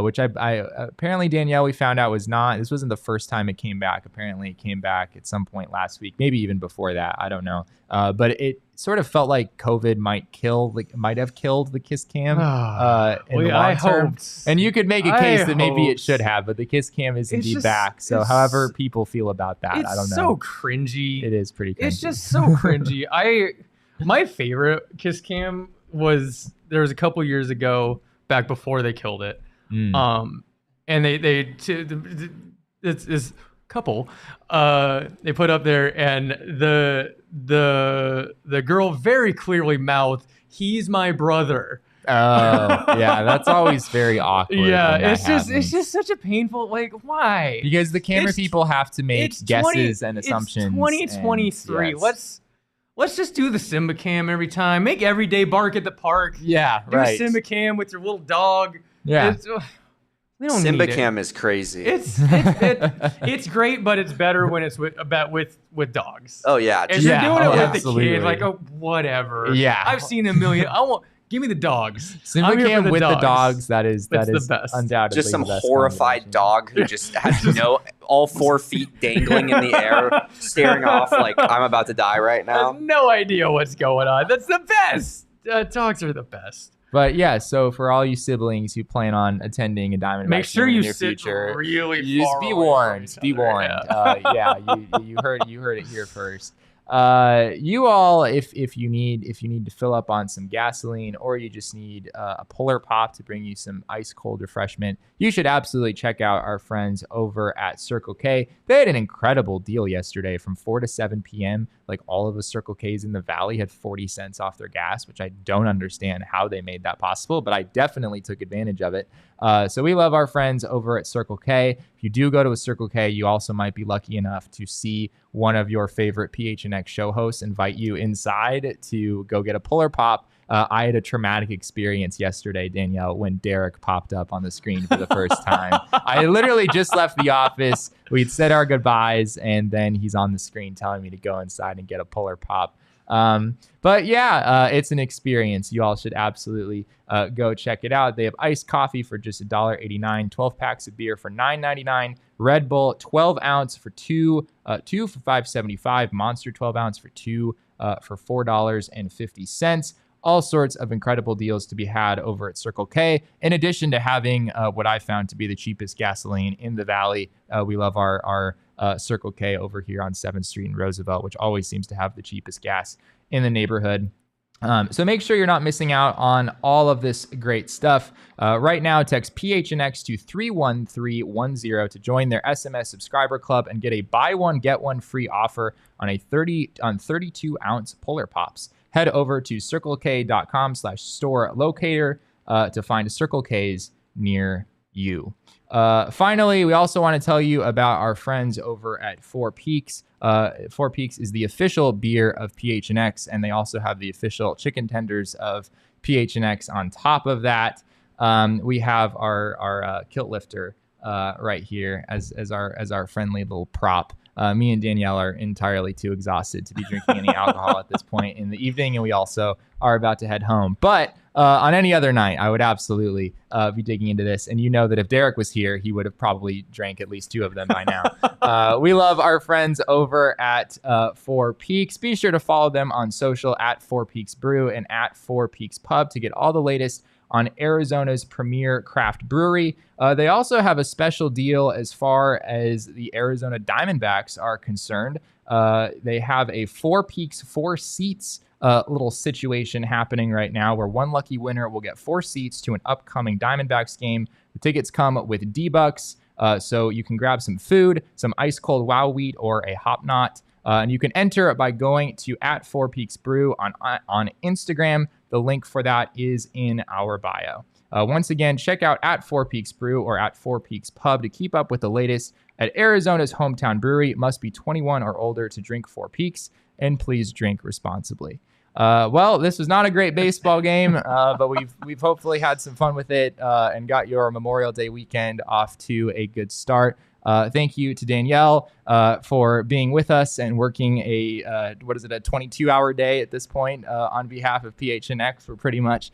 which I apparently Danielle we found out this wasn't the first time it came back. Apparently it came back at some point last week, maybe even before that. I don't know. But it sort of felt like COVID might have killed the Kiss Cam in the long term. And you could make a case that maybe it should have, but the Kiss Cam is indeed back. So however people feel about that, I don't know. It's so cringy. It is pretty cringy. It's just so cringy. My favorite Kiss Cam there was a couple years ago, back before they killed it. And it's couple they put up there, and the girl very clearly mouthed, "He's my brother." Oh, yeah, that's always very awkward. Yeah, it's just such a painful, why? Because the camera people have to make guesses and assumptions. It's 2023. Let's just do the Simba Cam every time. Make every day bark at the park. Yeah, do a Simba Cam with your little dog. Yeah. We don't Simba Cam is crazy. It's great, but it's better when it's with dogs. Oh yeah, if you're doing it with the kid, whatever. Yeah, I've seen a million. Give me the dogs. Simba Cam with the dogs. That is the best. Undoubtedly just some horrified dog who just has all 4 feet dangling in the air, staring off like I'm about to die right now. I have no idea what's going on. That's the best. Dogs are the best. But yeah, so for all you siblings who plan on attending a Diamondbacks make sure you in your sit future, really you far just be away warned. from Be each other. warned. Yeah. You heard it here first. You all, if you need to fill up on some gasoline, or you just need a Polar Pop to bring you some ice cold refreshment, you should absolutely check out our friends over at Circle K. They had an incredible deal yesterday from 4 to 7 p.m. Like, all of the Circle K's in the Valley had 40 cents off their gas, which I don't understand how they made that possible, but I definitely took advantage of it. So we love our friends over at Circle K. If you do go to a Circle K, you also might be lucky enough to see one of your favorite PHNX show hosts invite you inside to go get a Polar Pop. I had a traumatic experience yesterday, Danielle, when Derek popped up on the screen for the first time. I literally just left the office. We'd said our goodbyes, and then he's on the screen telling me to go inside and get a Polar Pop. But yeah, it's an experience. You all should absolutely go check it out. They have iced coffee for just $1.89, 12 packs of beer for $9.99, Red Bull 12 ounce for two for $5.75, Monster 12 ounce for $2 for $4.50. All sorts of incredible deals to be had over at Circle K. In addition to having what I found to be the cheapest gasoline in the Valley, we love our Circle K over here on 7th Street in Roosevelt, which always seems to have the cheapest gas in the neighborhood. So make sure you're not missing out on all of this great stuff. Right now, text PHNX to 31310 to join their SMS subscriber club and get a buy one, get one free offer on 32 ounce Polar Pops. Head over to circlek.com/store locator to find Circle K's near you. Finally, we also want to tell you about our friends over at Four Peaks. Four Peaks is the official beer of PHNX, and they also have the official chicken tenders of PHNX on top of that. We have our kilt lifter right here as our friendly little prop. Me and Danielle are entirely too exhausted to be drinking any alcohol at this point in the evening, and we also are about to head home. But on any other night, I would absolutely be digging into this. And you know that if Derek was here, he would have probably drank at least 2 of them by now. We love our friends over at Four Peaks. Be sure to follow them on social at Four Peaks Brew and at Four Peaks Pub to get all the latest on Arizona's premier craft brewery. They also have a special deal as far as the Arizona Diamondbacks are concerned. They have a Four Peaks 4 seats little situation happening right now where one lucky winner will get 4 seats to an upcoming Diamondbacks game. The tickets come with D-backs, so you can grab some food, some ice cold Wow Wheat, or a Hop Knot. And you can enter by going to at Four Peaks Brew on Instagram. The link for that is in our bio. Once again, check out at Four Peaks Brew or at Four Peaks Pub to keep up with the latest at Arizona's hometown brewery. It must be 21 or older to drink Four Peaks, and please drink responsibly. Well, this was not a great baseball game, but we've hopefully had some fun with it and got your Memorial Day weekend off to a good start. Thank you to Danielle for being with us and working a 22-hour day at this point on behalf of PHNX. We're pretty much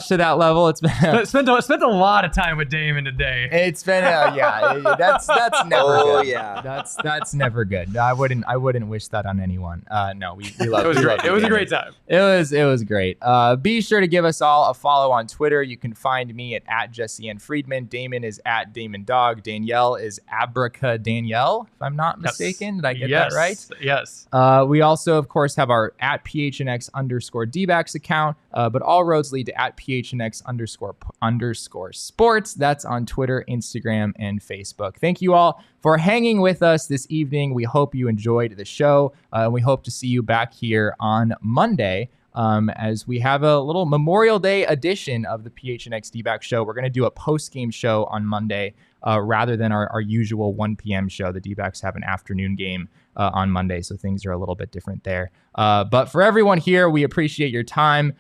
to that level. It's been spent a lot of time with Damon today. It's been that's never good. Yeah, that's never good. I wouldn't wish that on anyone. No, we love it. Was great. It was a great time. It was great. Be sure to give us all a follow on Twitter. You can find me at Jesse and Friedman. Damon is at Damon Dog. Danielle is Abraca Danielle, if I'm not mistaken. Did I get that right? Yes. We also, of course, have our at PHNX _D-backs account, but all roads lead to at PHNX _ sports. That's on Twitter, Instagram, and Facebook. Thank you all for hanging with us this evening. We hope you enjoyed the show. We hope to see you back here on Monday. As we have a little Memorial Day edition of the PHNX D-backs show. We're going to do a post-game show on Monday rather than our usual 1 p.m. show. The D-backs have an afternoon game on Monday, so things are a little bit different there. But for everyone here, we appreciate your time.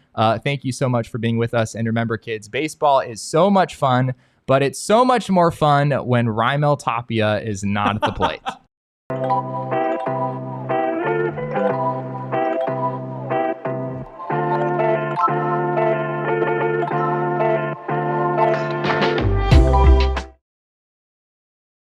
Thank you so much for being with us. And remember, kids, baseball is so much fun, but it's so much more fun when Raimel Tapia is not at the plate.